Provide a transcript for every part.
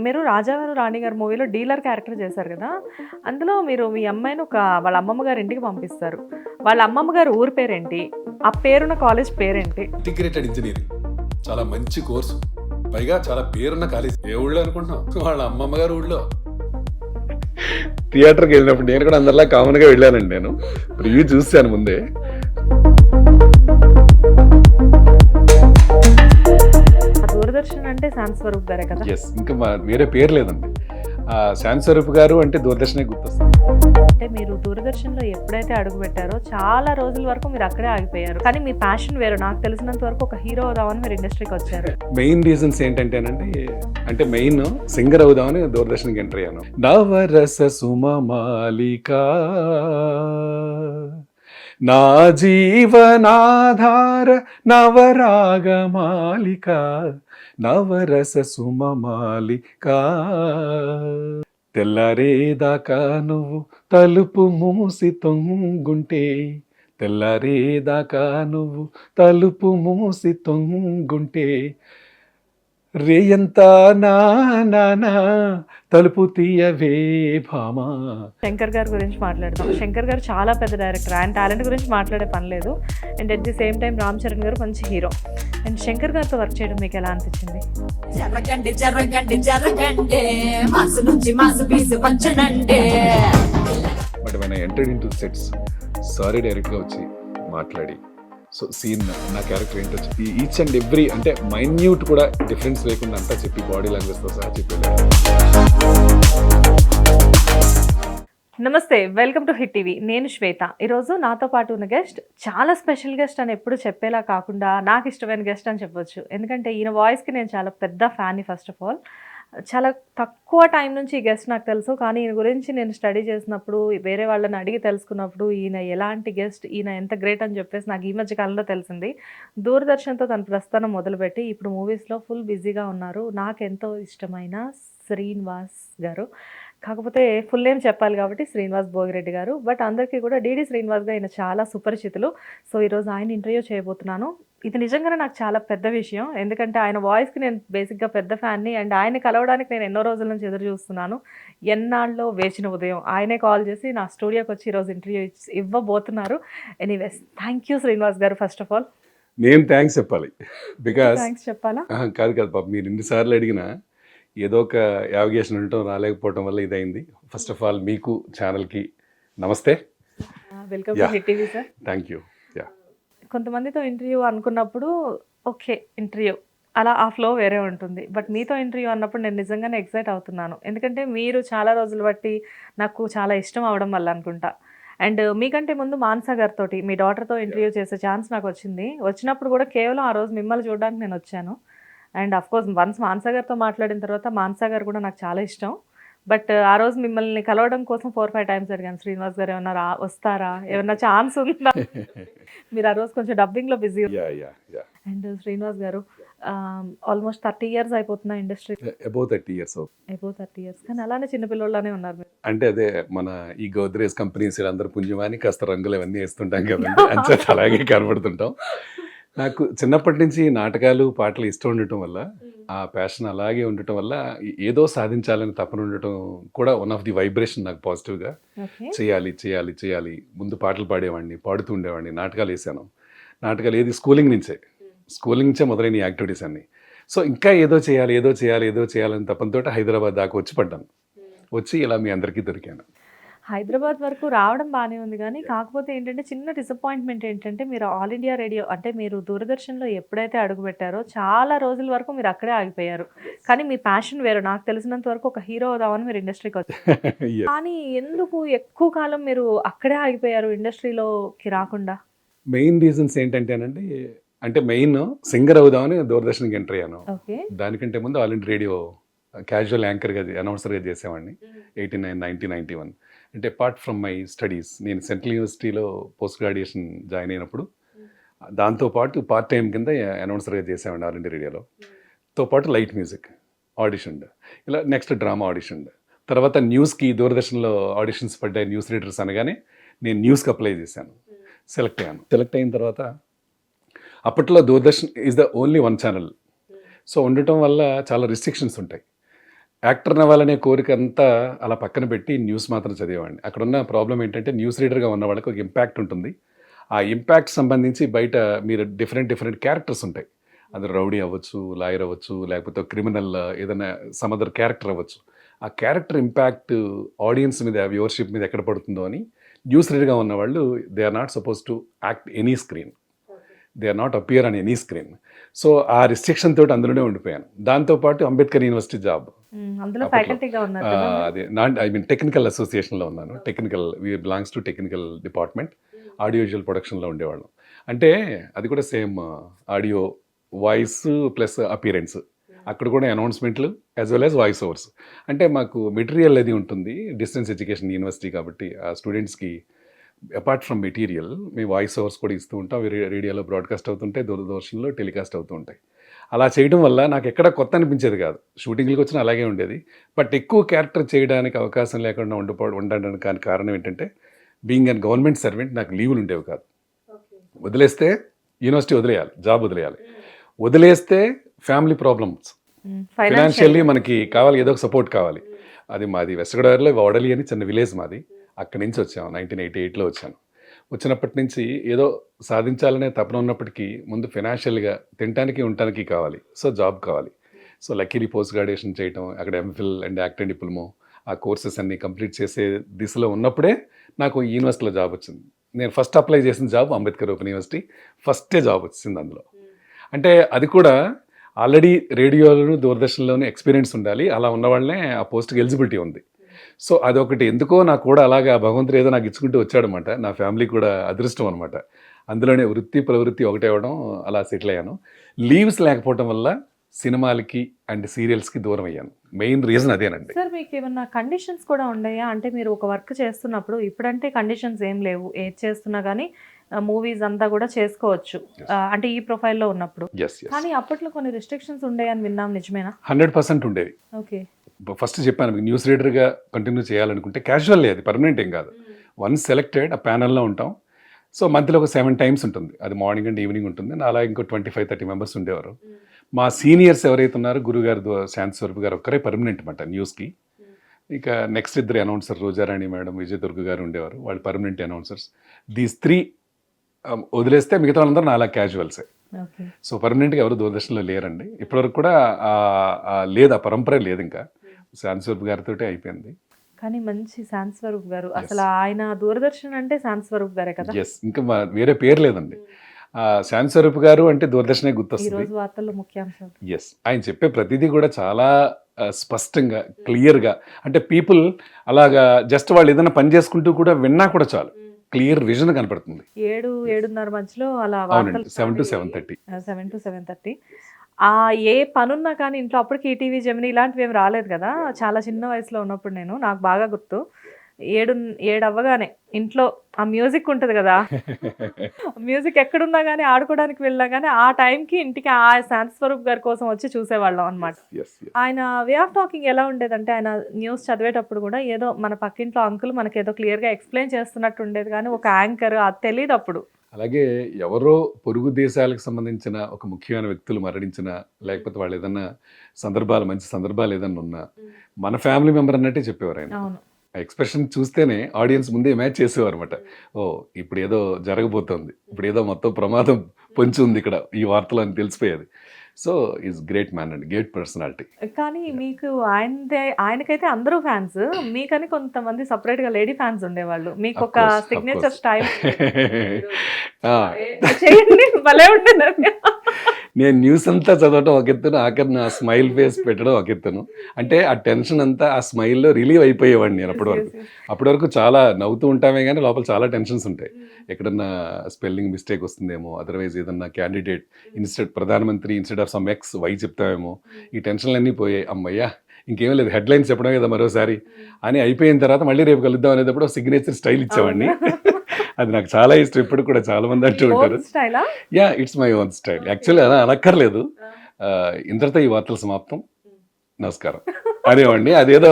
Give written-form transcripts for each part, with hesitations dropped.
మీరు 'రాజాగారు రాణిగారు' మూవీలో డీలర్ క్యారెక్టర్ చేశారు కదా! అందులో మీరు మీ అమ్మాయిని వాళ్ళ అమ్మమ్మ గారి ఇంటికి పంపిస్తారు. వాళ్ళ అమ్మమ్మ గారి ఊరి పేరేంటి? ఆ పేరున్న కాలేజ్ పేరేంటి? ఇంటిగ్రేటెడ్ ఇంజనీరింగ్ చాలా మంచి కోర్సు, పైగా చాలా పేరున్న కాలేజ్. ఏ ఊళ్ళో అనుకుంటున్నాం? వాళ్ళ అమ్మమ్మ గారు ఊళ్ళో. థియేటర్కి వెళ్ళినప్పుడు నేను కూడా అందరిలా కామన్గా వెళ్ళానండి. నేను రివ్యూ చూశాను ముందే. దూరదర్శన్ అంటే శాంతి స్వరూప్ గారే కదా? ఎస్, ఇంకా వేరే పేరు లేదండి. శాంతి స్వరూప్ గారు అంటే దూరదర్శనే గుర్తొస్తుంది. అంటే మీరు దూరదర్శన్లో ఎప్పుడైతే అడుగు పెట్టారో చాలా రోజుల వరకు మీరు అక్కడే ఆగిపోయారు. కానీ మీ ప్యాషన్ వేరు. నాకు తెలిసినంత వరకు ఒక హీరో అవుదామని మీరు ఇండస్ట్రీకి వచ్చారు. మెయిన్ రీజన్స్ ఏంటంటేనండి, అంటే మెయిన్ సింగర్ అవుదామని దూరదర్శన్కి ఎంటర్ అయ్యాను. నవరస సుమమాలిక నా జీవనాధార నవరాగమాలిక నవరస సుమమాలిక తెల్లారేదాకా నువ్వు తలుపు మూసి తొంగుంటే తెల్లారేదాకా నువ్వు తలుపు మూసి తొంగుంటే రేయంతా నా తలుపు తీయవే భామా. శంకర్ గారి గురించి మాట్లాడదాం. శంకర్ గారు చాలా పెద్ద డైరెక్టర్. ఆయన టాలెంట్ గురించి మాట్లాడే పని లేదు. And at the same time Ram Charan గారు మంచి హీరో. అండ్ శంకర్ గారితో వర్క్ చేయడం మీకు ఎలా అనిపించింది? But when I entered in to sets, sorry డైరెక్ట్గా వచ్చి మాట్లాడి, సో సీన్ నా క్యారెక్టర్ ఏంటో చెప్పి ఈచ్ అండ్ ఎవ్రీ, అంటే మైన్యూట్ కూడా డిఫరెన్స్ లేకుండా అంతా చెప్పి బాడీ లాంగ్వేజ్తో సహా చెప్పి. నమస్తే, వెల్కమ్ టు హిట్ టీవీ. నేను శ్వేత. ఈరోజు నాతో పాటు ఉన్న గెస్ట్ చాలా స్పెషల్ గెస్ట్ అని ఎప్పుడు చెప్పేలా కాకుండా నాకు ఇష్టమైన గెస్ట్ అని చెప్పొచ్చు. ఎందుకంటే ఈయన వాయిస్కి నేను చాలా పెద్ద ఫ్యాన్ని. ఫస్ట్ ఆఫ్ ఆల్ చాలా తక్కువ టైం నుంచి ఈ గెస్ట్ నాకు తెలుసు, కానీ ఈయన గురించి నేను స్టడీ చేసినప్పుడు, వేరే వాళ్ళని అడిగి తెలుసుకున్నప్పుడు ఈయన ఎలాంటి గెస్ట్, ఈయన ఎంత గ్రేట్ అని చెప్పేసి నాకు ఈ మధ్య కాలంలో తెలిసింది. దూరదర్శన్తో తన ప్రస్థానం మొదలుపెట్టి ఇప్పుడు మూవీస్లో ఫుల్ బిజీగా ఉన్నారు. నాకు ఎంతో ఇష్టమైన శ్రీనివాస్ గారు. కాకపోతే ఫుల్ నేమ్ చెప్పాలి కాబట్టి శ్రీనివాస్ భోగిరెడ్డి గారు. బట్ అందరికీ కూడా డీడీ శ్రీనివాస్గా ఆయన చాలా సుపరిచితులు. సో ఈరోజు ఆయన ఇంటర్వ్యూ చేయబోతున్నాను. ఇది నిజంగానే నాకు చాలా పెద్ద విషయం, ఎందుకంటే ఆయన వాయిస్కి నేను బేసిక్గా పెద్ద ఫ్యాన్ని. అండ్ ఆయన కలవడానికి నేను ఎన్నో రోజుల నుంచి ఎదురు చూస్తున్నాను. ఎన్నాళ్ళలో వేచిన ఉదయం ఆయనే కాల్ చేసి నా స్టూడియోకి వచ్చి ఈరోజు ఇంటర్వ్యూ ఇవ్వబోతున్నారు. ఎనీవేస్, థ్యాంక్ యూ శ్రీనివాస్ గారు. ఫస్ట్ ఆఫ్ ఆల్ నేను థ్యాంక్స్ చెప్పాలి. బికాస్ థ్యాంక్స్ చెప్పాలా? కాదు పాప, మీరు ఎన్నిసార్లు అడిగినా ఏదో ఒక యావిగేషన్ ఉండటం, రాలేకపోవటం వల్ల ఇదైంది. ఫస్ట్ ఆఫ్ ఆల్ మీకు ఛానల్కి నమస్తే. Welcome to hit TV sir. Thank you. కొంతమందితో ఇంటర్వ్యూ అనుకున్నప్పుడు ఓకే ఇంటర్వ్యూ అలా ఆ ఫ్లో వేరే ఉంటుంది. బట్ మీతో ఇంటర్వ్యూ అన్నప్పుడు నేను నిజంగానే ఎక్సైట్ అవుతున్నాను. ఎందుకంటే మీరు చాలా రోజులు బట్టి నాకు చాలా ఇష్టం అవడం వల్ల అనుకుంటా. అండ్ మీకంటే ముందు మానస గారితో, మీ డాటర్తో ఇంటర్వ్యూ చేసే ఛాన్స్ నాకు వచ్చింది. వచ్చినప్పుడు కూడా కేవలం ఆ రోజు మిమ్మల్ని చూడడానికి నేను వచ్చాను. అండ్ అఫ్కోర్స్ వన్స్ మానస గారితో మాట్లాడిన తర్వాత మానస గారు కూడా నాకు చాలా ఇష్టం. బట్ ఆ రోజు మిమ్మల్ని కలవడం కోసం 4-5 టైమ్స్ అడిగాను, శ్రీనివాస్ గారు ఏమన్నా వస్తారా, ఏమన్నా ఛాన్స్ ఉందా? మీరు ఆ రోజు కొంచెం డబ్బింగ్లో busy. And Srinivas garu almost 30 years అయిపోతున్నా industry. Above 30 years. Above 30 years, కానీ అలానే చిన్నపిల్లలానే ఉన్నారు మీరు. అంటే అదే మన ఈ గోద్రేజ్ కంపెనీస్ అందరూ పుంజమాని కాస్త రంగులు అవన్నీ వేస్తుంటాం కదండి, అంతే అలాగే కనబడుతుంటాం. నాకు చిన్నప్పటి నుంచి నాటకాలు, పాటలు ఇష్టం ఉండటం వల్ల, ఆ ప్యాషన్ అలాగే ఉండటం వల్ల ఏదో సాధించాలని తపన ఉండటం కూడా వన్ ఆఫ్ ది వైబ్రేషన్ నాకు పాజిటివ్గా. చేయాలి చేయాలి చేయాలి. ముందు పాటలు పాడేవాడిని, పాడుతూ ఉండేవాడిని, నాటకాలు వేసాను. నాటకాలు ఏది స్కూలింగ్ నుంచే మొదలైన యాక్టివిటీస్ అన్నీ. సో ఇంకా ఏదో చేయాలని తపనతో హైదరాబాద్ దాకా వచ్చి పడ్డాను. వచ్చి ఇలా మీ అందరికీ దొరికాను. హైదరాబాద్ వరకు రావడం బాగానే ఉంది, కానీ కాకపోతే ఏంటంటే చిన్న డిసప్పాయింట్మెంట్ ఏంటంటే మీరు ఆల్ ఇండియా రేడియో, అంటే మీరు దూరదర్శన్లో ఎప్పుడైతే అడుగు పెట్టారో చాలా రోజుల వరకు మీరు అక్కడే ఆగిపోయారు. కానీ మీ ప్యాషన్ వేరు. నాకు తెలిసినంత వరకు ఒక హీరో అవుదామని మీరు ఇండస్ట్రీకి వచ్చారు. కానీ ఎందుకు ఎక్కువ కాలం మీరు అక్కడే ఆగిపోయారు ఇండస్ట్రీలోకి రాకుండా? మెయిన్ రీజన్స్ ఏంటంటేనండి, అంటే మెయిన్ సింగర్ అవుదామని దూరదర్శన్కి ఎంటర్ అయ్యాను. దానికంటే ముందు ఆల్ ఇండియా రేడియో క్యాజువల్ యాంకర్గా, అనౌన్సర్గా చేసేవాడిని 89, 90, 91. అంటే అపార్ట్ ఫ్రమ్ మై స్టడీస్, నేను సెంట్రల్ యూనివర్సిటీలో పోస్ట్ గ్రాడ్యుయేషన్ జాయిన్ అయినప్పుడు దాంతోపాటు పార్ట్ టైం కింద అనౌన్సర్గా చేసేవాడిని ఆల్ ఇండియా రేడియోలో. తో పాటు లైట్ మ్యూజిక్ ఆడిషన్, ఇలా నెక్స్ట్ డ్రామా ఆడిషన్. తర్వాత న్యూస్కి దూరదర్శన్లో ఆడిషన్స్ పడ్డాయి. న్యూస్ రీడర్స్ అనగానే నేను న్యూస్కి అప్లై చేశాను. సెలెక్ట్ అయ్యాను. సెలెక్ట్ అయిన తర్వాత అప్పట్లో Doordarshan is the only one channel. So ఉండటం వల్ల చాలా రిస్ట్రిక్షన్స్ ఉంటాయి. యాక్టర్ అవ్వాలనే కోరిక అంతా అలా పక్కన పెట్టి న్యూస్ మాత్రం చదివేవాడిని. అక్కడ ఉన్న ప్రాబ్లం ఏంటంటే న్యూస్ రీడర్గా ఉన్న వాళ్ళకి ఒక ఇంపాక్ట్ ఉంటుంది. ఆ ఇంపాక్ట్ సంబంధించి బయట మీరు డిఫరెంట్ క్యారెక్టర్స్ ఉంటాయి. అది రౌడీ అవ్వచ్చు, లాయర్ అవ్వచ్చు, లేకపోతే క్రిమినల్ ఏదైనా సమదర్ క్యారెక్టర్ అవ్వచ్చు. ఆ క్యారెక్టర్ ఇంపాక్ట్ ఆడియన్స్ మీద, వ్యూవర్షిప్ మీద ఎక్కడ పడుతుందో అని న్యూస్ రీడర్గా ఉన్న వాళ్ళు they are not suppose to act any screen, they are not appear on any screen. So ఆ రిస్ట్రిక్షన్ తోటి అందులోనే ఉండిపోయాను. దాంతోపాటు అంబేద్కర్ యూనివర్సిటీ జాబ్, అందులో ఫ్యాకల్టీగా ఉన్నారు కదా మీరు? అదే ఐ మీన్ టెక్నికల్ అసోసియేషన్లో ఉన్నాను. Technical belongs to technical department. Audio visual ప్రొడక్షన్లో ఉండేవాళ్ళం. అంటే అది కూడా same audio, voice plus appearance. అక్కడ కూడా అనౌన్స్మెంట్లు as well as voice overs. అంటే మాకు మెటీరియల్ అది ఉంటుంది. డిస్టెన్స్ ఎడ్యుకేషన్ యూనివర్సిటీ కాబట్టి ఆ స్టూడెంట్స్కి అపార్ట్ ఫ్రమ్ మెటీరియల్ మేము వాయిస్ ఓవర్స్ కూడా ఇస్తూ ఉంటాం. రేడియోలో బ్రాడ్కాస్ట్ అవుతుంటాయి, దూరదర్శన్లో టెలికాస్ట్ అవుతూ ఉంటాయి. అలా చేయడం వల్ల నాకు ఎక్కడ కొత్త అనిపించేది కాదు. షూటింగ్లకు వచ్చినా అలాగే ఉండేది. బట్ ఎక్కువ క్యారెక్టర్ చేయడానికి అవకాశం లేకుండా ఉండడానికి కారణం ఏంటంటే బీయింగ్ అన్ గవర్నమెంట్ సర్వెంట్ నాకు లీవులు ఉండేవి కాదు. వదిలేస్తే యూనివర్సిటీ వదిలేయాలి, జాబ్ వదిలేయాలి. వదిలేస్తే ఫ్యామిలీ ప్రాబ్లమ్స్, ఫైనాన్షియల్లీ మనకి కావాలి, ఏదో ఒక సపోర్ట్ కావాలి. అది మాది వెస్ట్ గోదావరిలో వడలి అని చిన్న విలేజ్ మాది. అక్కడి నుంచి వచ్చాము. 1988లో వచ్చాను. వచ్చినప్పటి నుంచి ఏదో సాధించాలనే తపన ఉన్నప్పటికీ ముందు ఫైనాన్షియల్గా తినడానికి ఉండటానికి కావాలి. సో జాబ్ కావాలి. సో లక్కీలీ పోస్ట్ గ్రాడ్యుయేషన్ చేయటం, అక్కడ MPhil and act and diploma ఆ కోర్సెస్ అన్ని కంప్లీట్ చేసే దిశలో ఉన్నప్పుడే నాకు యూనివర్సిటీలో జాబ్ వచ్చింది. నేను ఫస్ట్ అప్లై చేసిన జాబ్ అంబేద్కర్ ఓపెన్ యూనివర్సిటీ. ఫస్టే జాబ్ వచ్చింది అందులో. అంటే అది కూడా ఆల్రెడీ రేడియోలోను దూరదర్శన్లోను ఎక్స్పీరియన్స్ ఉండాలి. అలా ఉన్న వాళ్ళనే ఆ పోస్ట్కి ఎలిజిబిలిటీ ఉంది. సో అదొకటి ఎందుకో నాకు కూడా అలాగా భగవంతుడు ఏదో నాకు ఇచ్చుకుంటూ వచ్చాడనమాట. నా ఫ్యామిలీ కూడా అదృష్టం అనమాట. అందులోనే వృత్తి ప్రవృత్తి ఒకటే అవ్వడం, అలా సెటిల్ అయ్యాను. లీవ్స్ లేకపోవడం వల్ల సినిమాలకి అండ్ సీరియల్స్కి దూరం అయ్యాను. మెయిన్ రీజన్ అదేనండి. సార్ మీకు ఏమన్నా కండిషన్స్ కూడా ఉన్నాయా? అంటే మీరు ఒక వర్క్ చేస్తున్నప్పుడు, ఇప్పుడంటే కండిషన్స్ ఏం లేవు, ఏది చేస్తున్నా కానీ మూవీస్ అంతా కూడా చేసుకోవచ్చు, అంటే ఈ ప్రొఫైల్లో ఉన్నప్పుడు. కానీ అప్పట్లో కొన్ని రిస్ట్రిక్షన్స్ ఉండేయని విన్నాం, నిజమేనా? 100% ఉండేవి. ఓకే. ఫస్ట్ చెప్పాను మీకు, న్యూస్ రీడర్గా కంటిన్యూ చేయాలనుకుంటే క్యాజువల్, అది పర్మనెంట్ ఏం కాదు. వన్స్ సెలెక్టెడ్ ఆ ప్యానల్లో ఉంటాం. సో మంత్లో ఒక 7 times ఉంటుంది. అది మార్నింగ్ అండ్ ఈవినింగ్ ఉంటుంది. అలా ఇంకో 25-30 members ఉండేవారు. మా సీనియర్స్ ఎవరైతే ఉన్నారో గురుగారు శాంతి స్వరూప్ గారు ఒక్కరే పర్మనెంట్ అనమాట న్యూస్కి. ఇక next 2 announcer, Roja Rani madam, Vijay Durga గారు ఉండేవారు. వాళ్ళు పర్మనెంట్ అనౌన్సర్స్. దీస్ 3 వదిలేస్తే మిగతా వాళ్ళందరూ నాలా క్యాజువల్సే. సో పర్మనెంట్గా ఎవరు దూరదర్శన్లో లేరండి ఇప్పటివరకు కూడా. లేదు, ఆ పరంపర లేదు. ఇంకా శాంతి స్వరూప్ గారితో అయిపోయింది. కానీ మంచి శాంతి స్వరూప్ గారు, అసలు ఆయన దూరదర్శన్ అంటే శాంతి స్వరూప్ గారే కదా. ఎస్, ఇంకా వేరే పేరు లేదండి. శాంతి స్వరూప్ గారు అంటే దూరదర్శనే గుర్తొస్తుంది. వార్తల్లో ముఖ్యాంశాలు. ఎస్, ఆయన చెప్పే ప్రతిదీ కూడా చాలా స్పష్టంగా, క్లియర్గా. అంటే పీపుల్ అలాగా జస్ట్ వాళ్ళు ఏదైనా పని చేసుకుంటూ కూడా విన్నా కూడా చాలు, క్లియర్ విజన్ కనపడుతుంది. 7-7:30 మధ్యలో అలా 7 to 7:30. 7 to 7:30. ఏ పనున్నా కానీ ఇంట్లో అప్పటికి ఈటీవీ, జెమిని ఇలాంటివి ఏమి రాలేదు కదా. చాలా చిన్న వయసులో ఉన్నప్పుడు నాకు బాగా గుర్తు. 7 అవ్వగానే ఇంట్లో ఆ మ్యూజిక్ ఉంటుంది కదా, మ్యూజిక్ ఎక్కడున్నా కానీ ఆడుకోవడానికి వెళ్ళినా కానీ ఆ టైంకి ఇంటికి ఆ శాంతి స్వరూప్ గారి కోసం వచ్చి చూసేవాళ్ళం అనమాట. ఆయన వే ఆఫ్ టాకింగ్ ఎలా ఉండేదంటే, ఆయన న్యూస్ చదివేటప్పుడు కూడా ఏదో మన పక్కింట్లో అంకుల్ మనకి ఏదో క్లియర్గా ఎక్స్ప్లెయిన్ చేస్తున్నట్టు ఉండేది, కానీ ఒక యాంకర్ అది తెలియదు అప్పుడు. అలాగే ఎవరో పొరుగు దేశాలకు సంబంధించిన ఒక ముఖ్యమైన వ్యక్తులు మరణించిన, లేకపోతే వాళ్ళు ఏదన్నా సందర్భాలు, మంచి సందర్భాలు ఏదన్నా ఉన్నా మన ఫ్యామిలీ మెంబర్ అన్నట్టే చెప్పేవారు ఆయన. ఆ ఎక్స్ప్రెషన్ చూస్తేనే ఆడియన్స్ ముందే మ్యాచ్ చేసేవారు అనమాట. ఓ ఇప్పుడు ఏదో జరగబోతోంది, ఇప్పుడు ఏదో మొత్తం ప్రమాదం పొంచి ఉంది ఇక్కడ ఈ వార్తలు అని తెలిసిపోయేది. సో ఈజ్ గ్రేట్ మ్యాన్ అండి, గ్రేట్ పర్సనాలిటీ. కానీ మీకు ఆయనకైతే అందరూ ఫ్యాన్స్, మీకని కొంతమంది సపరేట్ గా లేడీ ఫ్యాన్స్ ఉండేవాళ్ళు. మీకు ఒక సిగ్నేచర్ స్టైల్ చేయండి, భలే ఉండేది. నేను న్యూస్ అంతా చదవటం ఒక ఎత్తును, ఆఖరిని ఆ స్మైల్ ఫేస్ పెట్టడం ఒక ఎత్తును. అంటే ఆ టెన్షన్ అంతా ఆ స్మైల్లో రిలీవ్ అయిపోయేవాడిని నేను అప్పటి వరకు చాలా నవ్వుతూ ఉంటామే కానీ లోపల చాలా టెన్షన్స్ ఉంటాయి. ఎక్కడన్నా స్పెల్లింగ్ మిస్టేక్ వస్తుందేమో, అదర్వైజ్ ఏదన్నా క్యాండిడేట్ ప్రధానమంత్రి instead of some x y చెప్తామేమో, ఈ టెన్షన్లన్నీ పోయాయి. అమ్మయ్యా ఇంకేం లేదు, హెడ్లైన్స్ చెప్పడం కదా మరోసారి అని అయిపోయిన తర్వాత మళ్ళీ రేపు కలుద్దాం అనేటప్పుడు సిగ్నేచర్ స్టైల్ ఇచ్చేవాడిని. అది నాకు చాలా ఇష్టం. ఇప్పుడు కూడా చాలా మంది అంటూ ఉంటారు. Yeah, it's my own style. Actually అలా అనక్కర్లేదు. ఇంతటితో ఈ వార్తలు సమాప్తం. నమస్కారం. అనేవాడిని. అదేదో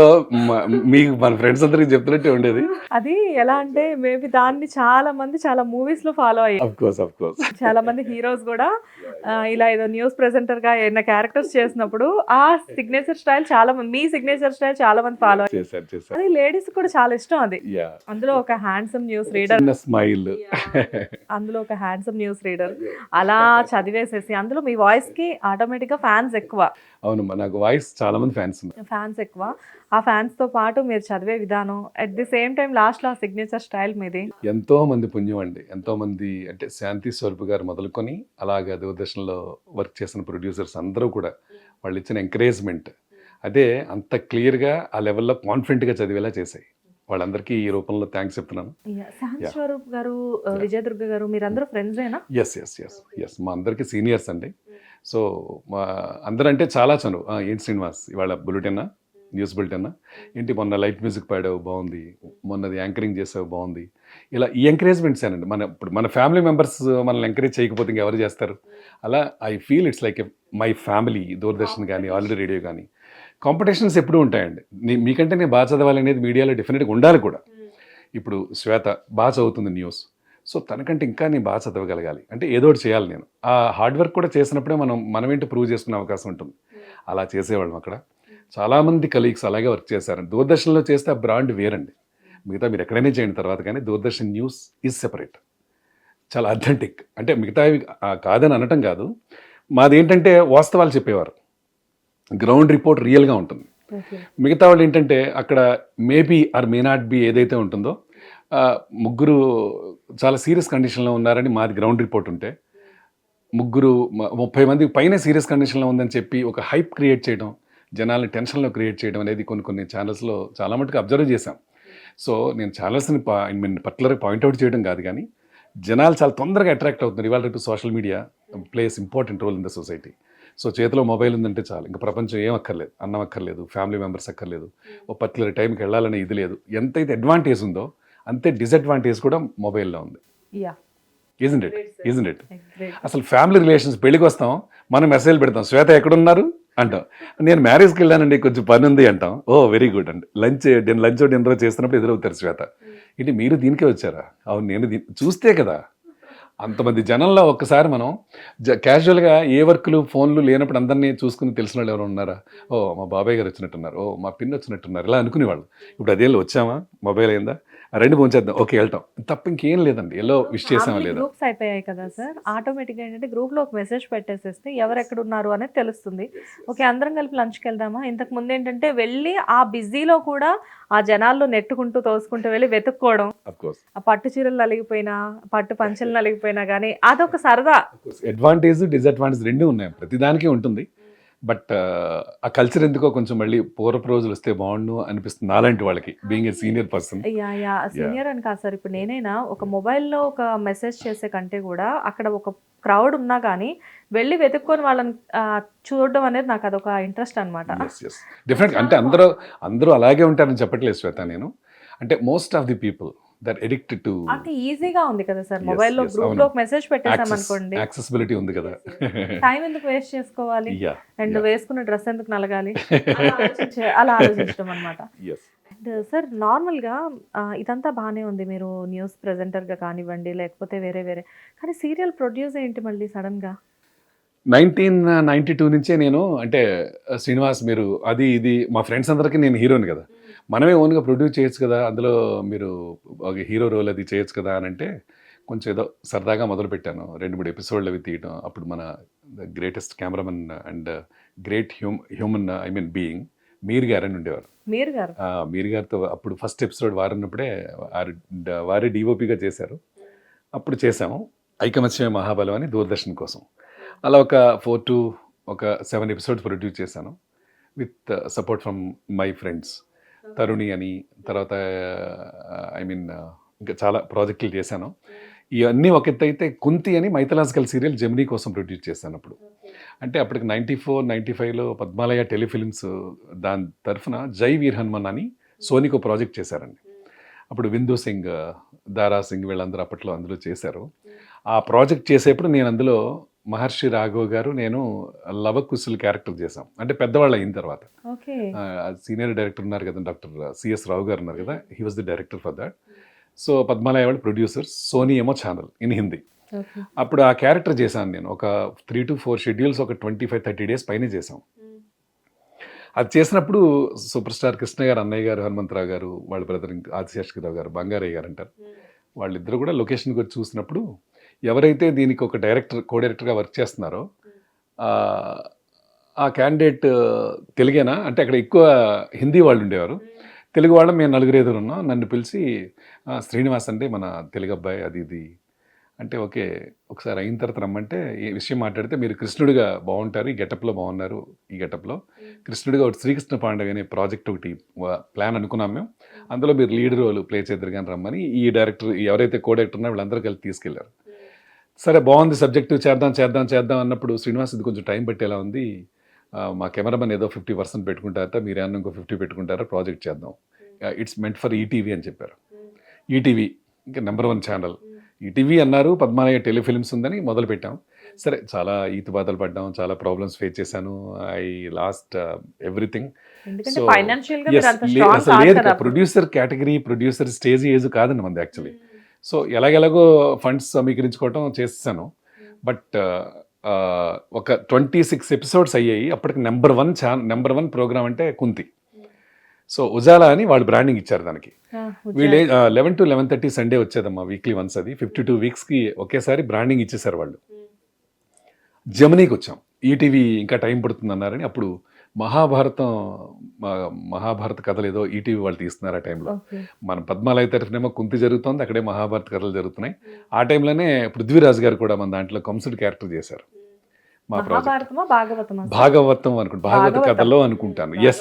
మీకు మన ఫ్రెండ్స్ అందరికి చెప్తున్నట్టే ఉండేది. అది ఎలా అంటే మేబీ దాన్ని చాలా మూవీస్ లో ఫాలో అయ్యారు. అఫ్ కోర్స్ చాలా మంది హీరోస్ కూడా ఇలా ఏదో న్యూస్ ప్రెజెంటర్ గా ఏదైనా క్యారెక్టర్స్ చేసినప్పుడు ఆ సిగ్నేచర్ స్టైల్ మీ సిగ్నేచర్ స్టైల్ చాలా మంది ఫాలో అయ్యారు. చేశారు. అది లేడీస్ కూడా చాలా ఇష్టం అది. Yeah. అందులో ఒక హ్యాండ్సమ్ న్యూస్ రీడర్, చిన్న స్మైల్. అందులో ఒక హ్యాండ్సమ్ న్యూస్ రీడర్ అలా చదివేసేసి అందులో మీ వాయిస్ కి ఆటోమేటిక్ గా ఫ్యాన్స్ ఎక్కువ. అవును, నాకు వాయిస్ చాలా మంది ఫ్యాన్స్ ఉన్నారు. ఫ్యాన్స్ ఎక్కువ. ఆ ఫ్యాన్స్ తో పాటు మీరు చదివే విధానం at the same time last లో ఆ సిగ్నేచర్ స్టైల్ మీది. ఎంతో మంది పుణ్యం అండి. ఎంతో మంది అంటే శాంతి స్వరూప్ గారు మొదలుకొని అలాగా దూరదర్శన్లో వర్క్ చేసిన ప్రొడ్యూసర్స్ అందరూ కూడా వాళ్ళు ఇచ్చిన ఎంకరేజ్మెంట్ అదే అంత క్లియర్గా ఆ లెవెల్లో కాన్ఫిడెంట్గా చదివేలా చేశాయి. వాళ్ళందరికీ ఈ రూపంలో థ్యాంక్స్ చెప్తున్నాను. శాంతి స్వరూప్ గారు, విజయదుర్గ గారు మీరందరూ ఫ్రెండ్సేనా? ఎస్ మా అందరికీ సీనియర్స్ అండి. సో మా అందరంటే చాలా చనువు. ఏంటి శ్రీనివాస్ ఇవాళ బులెటిన్నా, న్యూస్ బులెటిన్నా, ఏంటి మొన్న లైట్ మ్యూజిక్ పాడావు బాగుంది, మొన్నది యాంకరింగ్ చేసావు బాగుంది, ఇలా ఈ ఎంకరేజ్మెంట్స్ ఏనండి. ఇప్పుడు మన ఫ్యామిలీ మెంబర్స్ మనల్ని ఎంకరేజ్ చేయకపోతే ఇంకెవరు చేస్తారు? అలా I feel it's like my family. Doordarshan కానీ ఆల్రెడీ రేడియో కానీ కాంపిటీషన్స్ ఎప్పుడూ ఉంటాయండి. మీకంటే నేను బాగా చదవాలి అనేది మీడియాలో డెఫినెట్గా ఉండాలి కూడా. ఇప్పుడు శ్వేత బాగా చదువుతుంది న్యూస్, సో తనకంటే ఇంకా నేను బాగా చదవగలగాలి అంటే ఏదో ఒకటి చేయాలి. నేను ఆ హార్డ్ వర్క్ కూడా చేసినప్పుడే మనమేంటి ప్రూవ్ చేసుకునే అవకాశం ఉంటుంది. అలా చేసేవాళ్ళం అక్కడ. చాలామంది కలీగ్స్ అలాగే వర్క్ చేశారండి. దూరదర్శన్లో చేస్తే ఆ బ్రాండ్ వేరండి. మిగతా మీరు ఎక్కడైనా చేయండి తర్వాత, కానీ దూరదర్శన్ న్యూస్ ఈజ్ సెపరేట్, చాలా అథెంటిక్. అంటే మిగతావి కాదని అనటం కాదు, మాది ఏంటంటే వాస్తవాలు చెప్పేవారు, గ్రౌండ్ రిపోర్ట్ రియల్గా ఉంటుంది. మిగతా వాళ్ళు ఏంటంటే అక్కడ maybe or may not be ఏదైతే ఉంటుందో, ముగ్గురు చాలా సీరియస్ కండిషన్లో ఉన్నారని మాది గ్రౌండ్ రిపోర్ట్ ఉంటే, 30 మంది పైన సీరియస్ కండిషన్లో ఉందని చెప్పి ఒక హైప్ క్రియేట్ చేయడం, జనాల్ని టెన్షన్లో క్రియేట్ చేయడం అనేది కొన్ని ఛానల్స్లో చాలా మటుకు అబ్జర్వ్ చేశాం. సో నేను ఛానల్స్ని పర్టికులర్గా పాయింట్అవుట్ చేయడం కాదు, కానీ జనాలు చాలా తొందరగా అట్రాక్ట్ అవుతున్నారు. ఇవాళ రేపు social media plays important role in the society. So చేతిలో మొబైల్ ఉందంటే చాలు, ఇంకా ప్రపంచం ఏం అక్కర్లేదు, అన్నం అక్కర్లేదు, ఫ్యామిలీ మెంబర్స్ అక్కర్లేదు, ఒక పర్టికులర్ టైంకి వెళ్ళాలనే ఇది లేదు. ఎంతైతే అడ్వాంటేజ్ ఉందో అంతే డిసడ్వాంటేజ్ కూడా మొబైల్లో ఉంది. Isn't it? అసలు ఫ్యామిలీ రిలేషన్స్, పెళ్ళికి వస్తాం, మనం మెసేజ్ పెడతాం, శ్వేత ఎక్కడున్నారు అంటాం, నేను మ్యారేజ్కి వెళ్ళానండి కొంచెం పని ఉంది అంటాం, ఓ వెరీ గుడ్ అండి. లంచ్ డిన్నర్ చేస్తున్నప్పుడు ఎదురవుతారు శ్వేత, ఏంటి మీరు దీనికే వచ్చారా? అవును నేను చూస్తే కదా. అంతమంది జనంలో ఒక్కసారి మనం క్యాజువల్గా ఏ వర్క్లు ఫోన్లు లేనప్పుడు అందరినీ చూసుకుని తెలిసిన వాళ్ళు ఎవరు ఉన్నారా? ఓ మా బాబాయ్ గారు వచ్చినట్టున్నారు, ఓ మా పిన్ వచ్చినట్టున్నారు, ఇలా అనుకునేవాళ్ళు. ఇప్పుడు అదేళ్ళు వచ్చామా, మొబైల్ అయిందా, రెండు పోంచేద్దాం, ఓకే వెళ్తాం, తప్ప ఇంకేం లేదండి. ఎలా విష్ చేసామా లేదా. గ్రూప్స్ అయిపోయాయి కదా సార్, ఆటోమేటిక్గా ఏంటంటే గ్రూప్లో ఒక మెసేజ్ పెట్టేసేస్తే ఎవరు ఎక్కడ ఉన్నారు అనేది తెలుస్తుంది. ఓకే అందరం కలిపి లంచ్కి వెళ్దామా. ఇంతకు ముందు ఏంటంటే వెళ్ళి ఆ బిజీలో కూడా ఆ జనాల్లో నెట్టుకుంటూ తోసుకుంటూ వెళ్ళి వెతుక్కోవడం, ఆ పట్టు చీరలు నలిగిపోయినా, పట్టు పంచలు నలిగిపోయినా కానీ అదొక సరదా. అడ్వాంటేజ్ డిసడ్వాంటేజ్ రెండూ ఉన్నాయి, ప్రతిదానికి ఉంటుంది. బట్ ఆ కల్చర్ ఎందుకో కొంచెం మళ్ళీ పూర్వపు రోజులు వస్తే బాగుండు అనిపిస్తుంది నాలాంటి వాళ్ళకి, being a senior person. Senior అని కాదు సార్, ఇప్పుడు నేనైనా ఒక మొబైల్లో ఒక మెసేజ్ చేసే కంటే కూడా అక్కడ ఒక క్రౌడ్ ఉన్నా కానీ వెళ్ళి వెతుక్కొని వాళ్ళని చూడడం అనేది నాకు అదొక ఇంట్రెస్ట్ అనమాట. డెఫినెట్గా అంటే అందరూ అలాగే ఉంటారని చెప్పట్లేదు శ్వేత నేను. అంటే most of the people that addicted to, అంటే ఈజీగా ఉంది కదా సార్ మొబైల్లో గ్రూప్ లో ఒక మెసేజ్ పెట్టేసాం అనుకోండి, యాక్సెసిబిలిటీ ఉంది కదా, టైం ఎందుకు వేస్ట్ చేసుకోవాలి అండ్ వేసుకున్న డ్రెస్ ఎందుకు నలగాలి అలా ఆలోచించడం అనమాట. అండ్ సార్ నార్మల్గా ఇదంతా బాగానే ఉంది, మీరు న్యూస్ ప్రెజెంటర్గా కానివ్వండి లేకపోతే వేరే కానీ సీరియల్ ప్రొడ్యూస్ ఏంటి మళ్ళీ సడన్గా? 1992 నుంచే నేను అంటే శ్రీనివాస్ మీరు అది ఇది మా ఫ్రెండ్స్ అందరికీ నేను హీరోని కదా, మనమే ఓన్గా ప్రొడ్యూస్ చేయొచ్చు కదా, అందులో మీరు ఒక హీరో రోల్ అది చేయొచ్చు కదా అని అంటే కొంచెం ఏదో సరదాగా మొదలుపెట్టాను. 2-3 ఎపిసోడ్లు అవి తీయడం. అప్పుడు మన greatest cameraman and great human being Mir garu అని ఉండేవారు. మీర్ గారితో అప్పుడు ఫస్ట్ ఎపిసోడ్ వారన్నప్పుడే వారే డిఓపిగా చేశారు. అప్పుడు చేసాము ఐకమత్యమే మహాబలం అని దూరదర్శన్ కోసం. అలా ఒక 4 to 7 ఎపిసోడ్స్ ప్రొడ్యూస్ చేశాను with support from my friends. Taruni అని, తర్వాత ఇంకా చాలా ప్రాజెక్టులు చేశాను. ఇవన్నీ ఒక ఎత్తు అయితే కుంతి అని మైథలాజికల్ సీరియల్ జెమినీ కోసం ప్రొడ్యూస్ చేశాను అప్పుడు. అంటే అప్పటికి 94-95లో పద్మాలయ టెలిఫిలిమ్స్ దాని తరఫున జై వీర్ హనుమాన్ అని సోనీకో ప్రాజెక్ట్ చేశారండి. అప్పుడు విందు సింగ్, దారా సింగ్ వీళ్ళందరూ అప్పట్లో అందులో చేశారు. ఆ ప్రాజెక్ట్ చేసేప్పుడు నేను అందులో మహర్షి రాఘవ్ గారు నేను లవకుశులు క్యారెక్టర్ చేశాం. అంటే పెద్దవాళ్ళు అయిన తర్వాత. ఓకే. సీనియర్ డైరెక్టర్ ఉన్నారు కదా, డాక్టర్ సిఎస్ రావు గారు ఉన్నారు కదా, he was the director for that. So Padmalaya వాళ్ళు ప్రొడ్యూసర్స్, సోనీ ఏమో ఛానల్ ఇన్ హిందీ. ఓకే. అప్పుడు ఆ క్యారెక్టర్ చేశాను నేను. ఒక 3 to 4 షెడ్యూల్స్, ఒక 25-30 డేస్ పైన చేసాం. అది చేసినప్పుడు సూపర్ స్టార్ కృష్ణ గారు, అన్నయ్య గారు, హనుమంతరావు గారు, వాళ్ళ బ్రదర్ ఆదిశేషగిరావు గారు, బంగారయ్య గారు అంటారు, వాళ్ళిద్దరు కూడా లొకేషన్కి వచ్చి చూసినప్పుడు ఎవరైతే దీనికి ఒక కో డైరెక్టర్గా వర్క్ చేస్తున్నారో ఆ క్యాండిడేట్ తెలుగేనా అంటే అక్కడ ఎక్కువ హిందీ వాళ్ళు ఉండేవారు. తెలుగు వాళ్ళం మేము 4 ఉన్నాం. నన్ను పిలిచి శ్రీనివాస్ అంటే మన తెలుగు అబ్బాయి అది ఇది అంటే ఓకే, ఒకసారి అయిన తర్వాత రమ్మంటే ఈ విషయం మాట్లాడితే మీరు కృష్ణుడిగా బాగుంటారు, ఈ గెటప్లో బాగున్నారు, ఈ గెటప్లో కృష్ణుడిగా ఒకటి శ్రీకృష్ణ పాండవి అనే ప్రాజెక్ట్ ఒకటి ప్లాన్ అనుకున్నాం మేము, అందులో మీరు లీడ్ రోల్ ప్లే చేద్దరు కానీ రమ్మని ఈ డైరెక్టర్ ఎవరైతే కో డైరెక్టర్ ఉన్నారో వీళ్ళందరూ కలిసి తీసుకెళ్లారు. సరే బాగుంది సబ్జెక్టు, చేద్దాం అన్నప్పుడు శ్రీనివాస్ ఇది కొంచెం టైం పట్టేలా ఉంది, మా కెమెరామెన్ ఏదో 50% పెట్టుకుంటారట, మీరు ఏమన్నా ఇంకో 50 పెట్టుకుంటారా, ప్రాజెక్ట్ చేద్దాం, ఇట్స్ మెంట్ ఫర్ ఈటీవీ అని చెప్పారు. ఈటీవీ ఇంకా నెంబర్ 1 ఛానల్ ఈటీవీ అన్నారు, పద్మాలయ టెలిఫిల్మ్స్ ఉందని మొదలు పెట్టాం. సరే చాలా ఈతిబాధలు పడ్డాం, చాలా ప్రాబ్లమ్స్ ఫేస్ చేశాను, ఐ లాస్ట్ ఎవ్రీథింగ్. ఎందుకంటే సో ఫైనాన్షియల్ గా మీరు అంత స్ట్రాంగ్ అసలు కాదు లేదు, కదా అప్పుడు. Producer category, producer stage age కాదండి మనది యాక్చువల్లీ. సో ఎలాగెలాగో ఫండ్స్ సమీకరించుకోవటం చేస్తాను. బట్ ఒక 26 ఎపిసోడ్స్ అయ్యాయి. అప్పటికి నెంబర్ 1 ప్రోగ్రామ్ అంటే కుంతి. సో ఉజాలా అని వాళ్ళు బ్రాండింగ్ ఇచ్చారు దానికి. వీళ్ళు 11 to 11:30 సండే వచ్చేదమ్మా, వీక్లీ వన్స్. అది 52 వీక్స్కి ఒకేసారి బ్రాండింగ్ ఇచ్చేసారు వాళ్ళు. జమినీకి వచ్చాం, ఈటీవీ ఇంకా టైం పడుతుంది అన్నారని. అప్పుడు మహాభారత కథలు ఏదో ఈటీవీ వాళ్ళు తీస్తున్నారు ఆ టైంలో. ఓకే. మన పద్మాలయ తరఫునేమో కుంతి జరుగుతోంది, అక్కడే మహాభారత కథలు జరుగుతున్నాయి. ఆ టైంలోనే పృథ్వీరాజ్ గారు కూడా మన దాంట్లో కంసుడు క్యారెక్టర్ చేశారు. మా ప్రాజెక్ట్ మహాభారతమా భాగవతమా? భాగవతం అనుకుంటా, భాగవత భాగవతం. కథలో అనుకుంటాను. ఎస్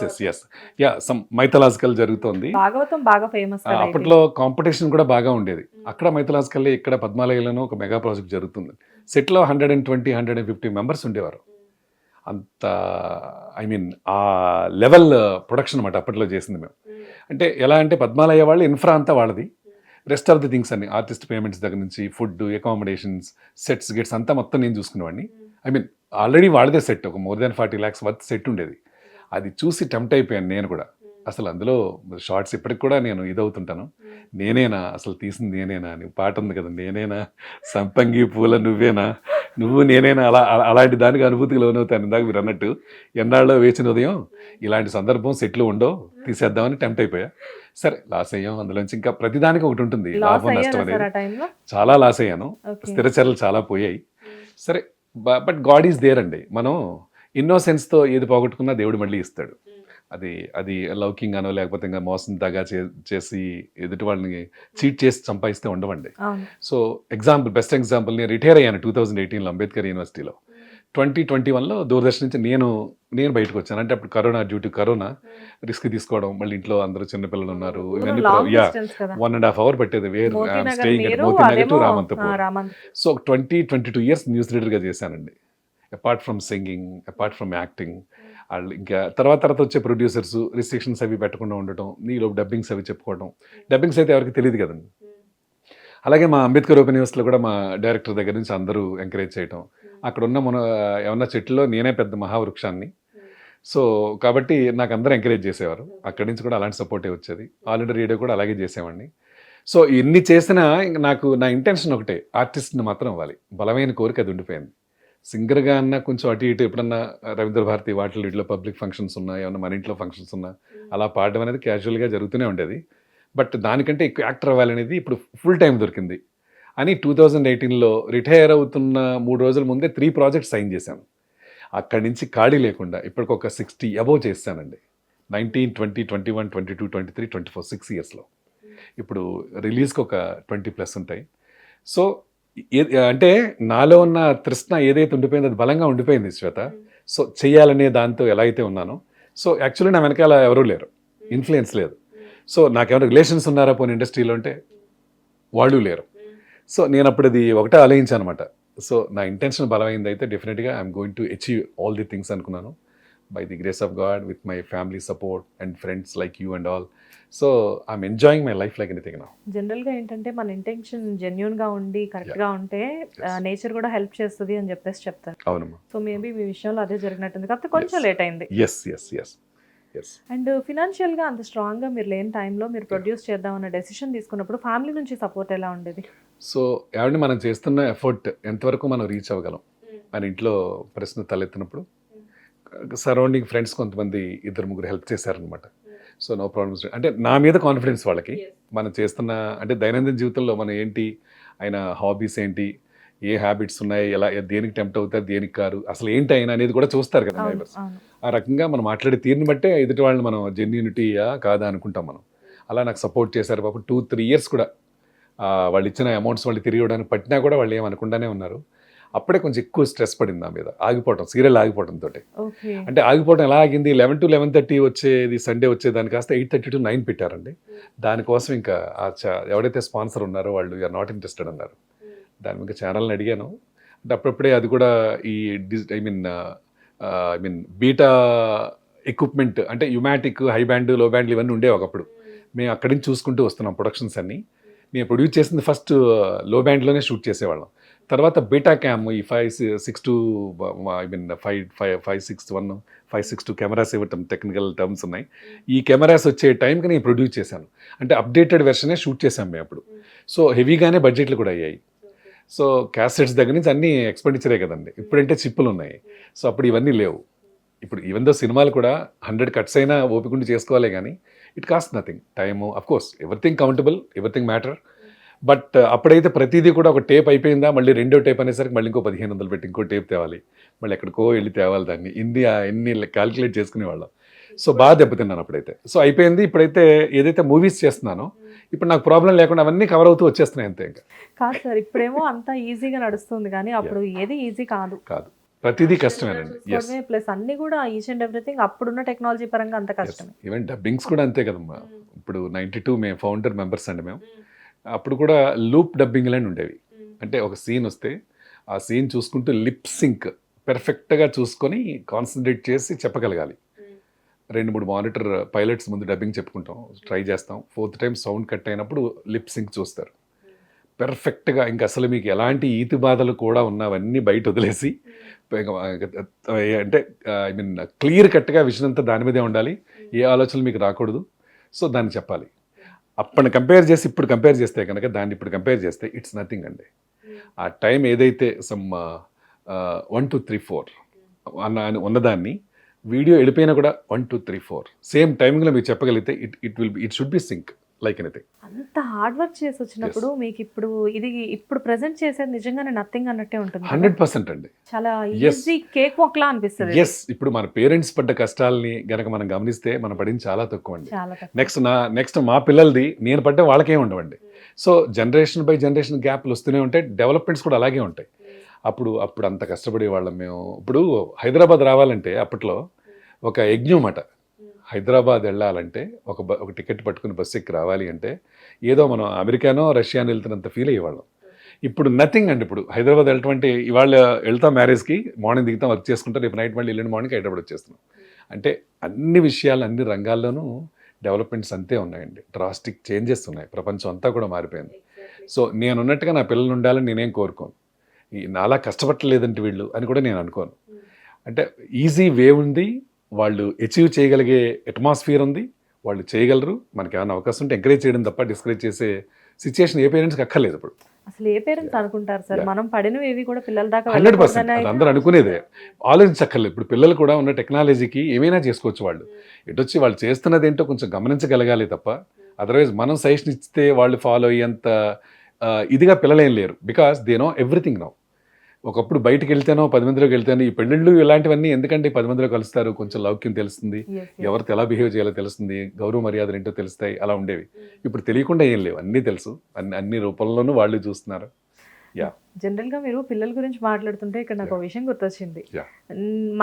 సమ్ మైథలాజికల్ జరుగుతోంది. భాగవతం బాగా ఫేమస్ కదా ఇది. అప్పట్లో కాంపిటీషన్ కూడా బాగా ఉండేది. అక్కడ మైథలాజికల్, ఇక్కడ పద్మాలయలోనూ ఒక మెగా ప్రాజెక్ట్ జరుగుతుంది. సెట్లో 120-150 మెంబర్స్ ఉండేవారు. అంత ఐ మీన్ ఆ లెవెల్ ప్రొడక్షన్ అన్నమాట అప్పట్లో చేసింది మేము. అంటే ఎలా అంటే పద్మాలయ వాళ్ళు ఇన్ఫ్రా అంతా వాళ్ళది, రెస్ట్ ఆఫ్ ది థింగ్స్ అన్ని ఆర్టిస్ట్ పేమెంట్స్ దగ్గర నుంచి ఫుడ్, అకామిడేషన్స్, సెట్స్ గిట్స్ అంతా మొత్తం నేను చూసుకునేవాడిని. ఐ మీన్ ఆల్రెడీ వాళ్ళదే సెట్, ఒక more than 40 lakhs worth set ఉండేది. అది చూసి టెంప్ట్ అయిపోయాను నేను కూడా. అసలు అందులో షార్ట్స్ ఇప్పటికి కూడా నేను ఇదవుతుంటాను, నేనేనా అసలు తీసింది, నేనేనా అని పాట ఉంది కదా, నేనేనా సంపంగి పూల నువ్వేనా, నువ్వు నేనేనా, అలాంటి దానికి అనుభూతికి లోనవుతాను. ఇందాక మీరు అన్నట్టు ఎన్నాళ్ళలో వేచిన ఉదయం ఇలాంటి సందర్భం సెట్లు ఉండవు, తీసేద్దామని టెంప్ట్ అయిపోయా. సరే లాస్ అయ్యాం, అందులోంచి ఇంకా ప్రతిదానికి ఒకటి ఉంటుంది, లాస్ లాభం నష్టం అయ్యారా సార్ అనేది. ఆ టైంలో? చాలా లాస్ అయ్యాను, ఓకే. స్థిరచరలు చాలా పోయాయి. సరే బట్ గాడ్ ఈజ్ దేర్ అండి. మనం ఇన్నోసెన్స్తో ఏది పోగొట్టుకున్నా దేవుడు మళ్ళీ ఇస్తాడు. అది లౌకింగ్ అనో లేకపోతే ఇంకా మోసం దగా చేసి ఎదుటి వాళ్ళని చీట్ చేసి సంపాదిస్తే ఉండవండి. అవును. సో బెస్ట్ ఎగ్జాంపుల్ నేను రిటైర్ అయ్యాను 2018లో అంబేద్కర్ యూనివర్సిటీలో. 2021లో దూరదర్శన్ నుంచి నేను బయటకు వచ్చాను. అంటే అప్పుడు కరోనా రిస్క్ తీసుకోవడం, మళ్ళీ ఇంట్లో అందరూ చిన్నపిల్లలు ఉన్నారు, ఇవన్నీ లాంగ్ డిస్టెన్స్ కదా. 1.5 hours పట్టేది. వేర్ మోతీనగర్ స్టేయింగ్ మీరు, మోతీనగర్ టు అదేమో Ramanthapur. Ramanthapur. So 22 years news రీడర్గా చేశానండి. Apart from singing, apart from acting, వాళ్ళు ఇంకా తర్వాత వచ్చే ప్రొడ్యూసర్స్ రిస్ట్రిక్షన్స్ అవి పెట్టకుండా ఉండటం, నీలో డబ్బింగ్స్ అవి చెప్పుకోవడం. డబ్బింగ్స్ అయితే ఎవరికి తెలియదు కదండి. అలాగే మా అంబేద్కర్ ఓపెన్ యూనివర్సిటీలో కూడా మా డైరెక్టర్ దగ్గర నుంచి అందరూ ఎంకరేజ్ చేయటం. అక్కడ ఉన్న ఏమన్నా చెట్లలో నేనే పెద్ద మహావృక్షాన్ని. సో కాబట్టి నాకు అందరూ ఎంకరేజ్ చేసేవారు. అక్కడి నుంచి కూడా అలాంటి సపోర్టే వచ్చేది. ఆల్ ఇండియా రేడియో కూడా అలాగే చేసేవాడిని. సో ఎన్ని చేసినా నాకు నా ఇంటెన్షన్ ఒకటే, ఆర్టిస్ట్ని మాత్రం అవ్వాలి. బలమైన కోరిక అది ఉండిపోయింది. సింగర్గా అన్నా కొంచెం అటు ఇటు ఎప్పుడన్నా రవీంద్ర భారతి వాటిలో ఇంట్లో పబ్లిక్ ఫంక్షన్స్ ఉన్నా, ఏమన్నా మన ఇంట్లో ఫంక్షన్స్ ఉన్నా అలా పాడడం అనేది క్యాజువల్గా జరుగుతూనే ఉండేది. బట్ దానికంటే ఎక్కువ యాక్టర్ అవ్వాలనేది ఇప్పుడు ఫుల్ టైం దొరికింది అని 2018లో రిటైర్ అవుతున్న 3 రోజుల ముందే 3 ప్రాజెక్ట్స్ సైన్ చేశాను. అక్కడి నుంచి ఖాళీ లేకుండా ఇప్పటికి ఒక 60 అబోవ్ చేస్తానండి. 19, 20, 21, 22, 23, 24 6 yearsలో. ఇప్పుడు రిలీజ్కి ఒక 20+ ఉంటాయి. సో అంటే నాలో ఉన్న తృష్ణ ఏదైతే ఉండిపోయిందో అది బలంగా ఉండిపోయింది శ్వేత. సో చెయ్యాలనే దాంతో ఎలా అయితే ఉన్నానో, సో యాక్చువల్లీ నా వెనకాల ఎవరూ లేరు, ఇన్ఫ్లుయెన్స్ లేదు. సో నాకేమైనా రిలేషన్స్ ఉన్నారా పోనీ ఇండస్ట్రీలో అంటే వాళ్ళు లేరు. సో నేను అప్పుడు అది ఒకటే ఆలోచించాను అనమాట. సో నా ఇంటెన్షన్ బలమైంది అయితే డెఫినెట్గా I'm going to achieve all the things అనుకున్నాను. by the grace of God, with my family support and friends like you and all. So I'm enjoying my life like anything now. జనరల్గా ఏంటంటే మన intention జెన్యున్గా ఉండి కరెక్ట్గా ఉంటే nature కూడా help చేస్తుంది అని చెప్పేసి చెప్తారు. అవునమ్మా. సో మేబీ మీ విషయంలో అదే జరిగినట్టుంది, కాకపోతే కొంచెం లేట్ అయింది. Yes yes yes yes. And ఫినాన్షియల్గా అంత స్ట్రాంగ్గా మీరు లేని టైంలో మీరు ప్రొడ్యూస్ చేద్దామన్న డెసిషన్ తీసుకున్నప్పుడు ఫ్యామిలీ నుంచి సపోర్ట్ ఎలా ఉండేది? సో ఏమంటే మనం చేస్తున్న ఎఫర్ట్ ఎంతవరకు మనం రీచ్ అవ్వగలం మన ఇంట్లో ప్రశ్న తలెత్తినప్పుడు సరౌండింగ్ ఫ్రెండ్స్ కొంతమంది 2-3 హెల్ప్ చేశారనమాట. So no problems. అంటే నా మీద కాన్ఫిడెన్స్ వాళ్ళకి, మనం చేస్తున్న అంటే దైనందిన జీవితంలో మనం ఏంటి, ఆయన హాబీస్ ఏంటి, ఏ హ్యాబిట్స్ ఉన్నాయి, ఎలా దేనికి టెంప్ట్ అవుతారు, దేనికి కారు, అసలు ఏంటి ఆయన అనేది కూడా చూస్తారు కదా నైబర్స్. ఆ రకంగా మనం మాట్లాడే తీరుని బట్టే ఎదుటి వాళ్ళని మనం జెన్యూనిటీయా కాదా అనుకుంటాం మనం. అలా నాకు సపోర్ట్ చేశారు పాపం. 2-3 ఇయర్స్ కూడా వాళ్ళు ఇచ్చిన అమౌంట్స్ వాళ్ళు తిరిగి ఇవ్వడానికి పట్టినా కూడా వాళ్ళు ఏమనుకుండానే ఉన్నారు. అప్పుడే కొంచెం ఎక్కువ స్ట్రెస్ పడింది నా మీద, ఆగిపోవటం, సీరియల్ ఆగిపోవడంతో. అంటే ఆగిపోవడం ఎలా ఆగింది, 11 to 11:30 వచ్చేది సండే వచ్చేదాని కాస్త 8:30 to 9 పెట్టారండి. దానికోసం ఇంకా ఎవరైతే స్పాన్సర్ ఉన్నారో వాళ్ళు యూఆర్ నాట్ ఇంట్రెస్టెడ్ అన్నారు. దాని మీద ఛానల్ని అడిగాను. అంటే అప్పుడప్పుడే అది కూడా ఈ ఐ మీన్ బీటా ఎక్విప్మెంట్ అంటే యుమాటిక్, హై బ్యాండ్, లో బ్యాండ్లు ఇవన్నీ ఉండేవి ఒకప్పుడు. మేము అక్కడి నుంచి చూసుకుంటూ వస్తున్నాం ప్రొడక్షన్స్ అన్నీ. మేము ప్రొడ్యూస్ చేసింది ఫస్ట్ లో బ్యాండ్లోనే షూట్ చేసేవాళ్ళం. తర్వాత బీటా క్యామ్, ఈ 5.6 ఐ మీన్ 5.6.1, 5.6 కెమెరాస్ ఇవ్వటం టెక్నికల్ టర్మ్స్ ఉన్నాయి. ఈ కెమెరాస్ వచ్చే టైంకి నేను ప్రొడ్యూస్ చేశాను. అంటే అప్డేటెడ్ వెర్షనే షూట్ చేశాం మేము అప్పుడు. సో హెవీగానే బడ్జెట్లు కూడా అయ్యాయి. సో క్యాసెట్స్ దగ్గర నుంచి అన్నీ ఎక్స్పెండిచరే కదండి. ఇప్పుడంటే చిప్పులు ఉన్నాయి. సో అప్పుడు ఇవన్నీ లేవు. ఇప్పుడు ఈవెన్ దో సినిమాలు కూడా 100 కట్స్ అయినా ఓపికండి చేసుకోవాలి, కానీ it cost nothing. Time, of course everything countable, everything matter. But అప్పుడైతే ప్రతిదీ కూడా ఒక టేప్ అయిపోయిందా, మళ్ళీ రెండో టేప్ అనేసరికి మళ్ళీ ఇంకో 1500 పెట్టి ఇంకో టేప్ తేవాలి, మళ్ళీ ఎక్కడికో వెళ్ళి తేవాలి, దాన్ని ఎన్ని క్యాలిక్యులేట్ చేసుకునేవాళ్ళం. సో బాగా దెబ్బతిన్నాను అప్పుడైతే. సో అయిపోయింది. ఇప్పుడైతే ఏదైతే మూవీస్ చేస్తున్నానో ఇప్పుడు నాకు ప్రాబ్లం లేకుండా అవన్నీ కవర్ అవుతూ వచ్చేస్తున్నాయి అంతే. ఇంకా కాదు సార్, ఇప్పుడేమో అంత ఈజీగా నడుస్తుంది, కానీ అప్పుడు ఏది ఈజీ కాదు. ప్రతిదీ కష్టమేనండి. ప్లస్ అన్ని కూడా ఈచ్ అండ్ ఎవ్రీథింగ్ అప్పుడున్న టెక్నాలజీ పరంగా అంత కష్టమే. ఈవెన్ డబ్బింగ్స్ కూడా అంతే కదమ్మా. ఇప్పుడు 92 మేము ఫౌండర్ మెంబర్స్ అండి మేము. అప్పుడు కూడా లూప్ డబ్బింగ్ అని ఉండేవి. అంటే ఒక సీన్ వస్తే ఆ సీన్ చూసుకుంటూ లిప్ సింక్ పెర్ఫెక్ట్గా చూసుకొని కాన్సన్ట్రేట్ చేసి చెప్పగలగాలి. 2-3 మానిటర్ పైలట్స్ ముందు డబ్బింగ్ చెప్పుకుంటాం, ట్రై చేస్తాం. 4th టైం సౌండ్ కట్ అయినప్పుడు లిప్ సింక్ చూస్తారు పెర్ఫెక్ట్గా. ఇంకా అసలు మీకు ఎలాంటి ఈతి బాధలు కూడా ఉన్నవన్నీ బయట వదిలేసి, అంటే ఐ మీన్ క్లియర్ కట్గా విషయం అంతా దాని మీదే ఉండాలి, ఏ ఆలోచనలు మీకు రాకూడదు. సో దాన్ని చెప్పాలి. అప్పటిని కంపేర్ చేసి ఇప్పుడు కంపేర్ చేస్తే కనుక, దాన్ని ఇప్పుడు కంపేర్ చేస్తే ఇట్స్ నథింగ్ అండి. ఆ టైం ఏదైతే సమ్ 1 2 3 4 ఉన్నదాన్ని వీడియో వెళ్ళిపోయినా కూడా 1 2 3 4 సేమ్ టైమింగ్లో మీరు చెప్పగలిగితే it should be sync like anything. అంత హార్డ్ వర్క్ చేసి వచ్చినప్పుడు మీకు ఇప్పుడు ప్రెజెంట్ చేసేది నిజంగానే నథింగ్ అన్నట్టే ఉంటుంది. 100% అండి. చాలా ఈజీ కేక్ వాక్ లా అనిపిస్తుంది. ఎస్. ఇప్పుడు మన పేరెంట్స్ పడ్డ కష్టాలని గనక మనం గమనిస్తే మనం పడింది చాలా తక్కువ అండి. నెక్స్ట్ మా పిల్లలది నేను పడ్డ వాళ్ళకేం ఉండవండి. సో జనరేషన్ బై జనరేషన్ గ్యాప్లు వస్తూనే ఉంటాయి, డెవలప్మెంట్స్ కూడా అలాగే ఉంటాయి. అప్పుడు అంత కష్టపడే వాళ్ళం మేము. ఇప్పుడు హైదరాబాద్ రావాలంటే అప్పట్లో ఒక యజ్ఞం అట. హైదరాబాద్ వెళ్ళాలంటే ఒక టికెట్ పట్టుకుని బస్సు ఎక్కి రావాలి అంటే ఏదో మనం అమెరికానో రష్యానో వెళ్తున్నంత ఫీల్ అయ్యేవాళ్ళం. ఇప్పుడు నథింగ్ అండి. ఇప్పుడు హైదరాబాద్ వెళ్ళటం అంటే ఇవాళ వెళ్తాం మ్యారేజ్కి, మార్నింగ్ దిగుతాం, వర్క్ చేసుకుంటాం, రేపు నైట్ మళ్ళీ ఎల్లుండి మార్నింగ్ హైదరాబాద్ వచ్చేస్తున్నాం. అంటే అన్ని విషయాలు, అన్ని రంగాల్లోనూ డెవలప్మెంట్స్ అంతే ఉన్నాయండి. డ్రాస్టిక్ చేంజెస్ ఉన్నాయి. ప్రపంచం అంతా కూడా మారిపోయింది. సో నేనున్నట్టుగా నా పిల్లలు ఉండాలని నేనేం కోరుకోను. నాలా కష్టపడలేదంటే వీళ్ళు అని కూడా నేను అనుకోను. అంటే ఈజీ వే ఉంది, వాళ్ళు అచీవ్ చేయగలిగే అట్మాస్ఫియర్ ఉంది, వాళ్ళు చేయగలరు. మనకి ఏమైనా అవకాశం ఉంటే ఎంకరేజ్ చేయడం తప్ప డిస్కరేజ్ చేసే సిచ్యుయేషన్ ఏ పేరెంట్స్కి అక్కర్లేదు. ఇప్పుడు అసలు ఏ పేరెంట్స్ అనుకుంటారు సార్, మనం పడినవి ఏవి కూడా పిల్లల దాకా 100% అది అందరూ అనుకునేదే, ఆలోచించక్కర్లేదు. ఇప్పుడు పిల్లలు కూడా ఉన్న టెక్నాలజీకి ఏమైనా చేసుకోవచ్చు. వాళ్ళు ఎటొచ్చి వాళ్ళు చేస్తున్నది ఏంటో కొంచెం గమనించగలగాలి తప్ప, అదర్వైజ్ మనం సజెషన్ ఇస్తే వాళ్ళు ఫాలో అయ్యేంత ఇదిగా పిల్లలేం లేరు. Because they know everything now. ఒకప్పుడు బయటకు వెళ్తేనో 10 మందిలోకి వెళ్తేనో ఈ పెళ్ళిళ్ళు ఇలాంటివన్నీ ఎందుకంటే 10 మందిలో కలుస్తారు, కొంచెం లౌక్యం తెలుస్తుంది, ఎవరితో ఎలా బిహేవ్ చేయాలో తెలుస్తుంది, గౌరవ మర్యాదలు ఏంటో తెలుస్తాయి, అలా ఉండేవి. ఇప్పుడు తెలియకుండా ఏం లేవు, అన్నీ తెలుసు, అన్ని రూపంలోనూ వాళ్ళు చూస్తున్నారు. జనరల్గా మీరు పిల్లల గురించి మాట్లాడుతుంటే ఇక్కడ నాకు ఒక విషయం గుర్తొచ్చింది.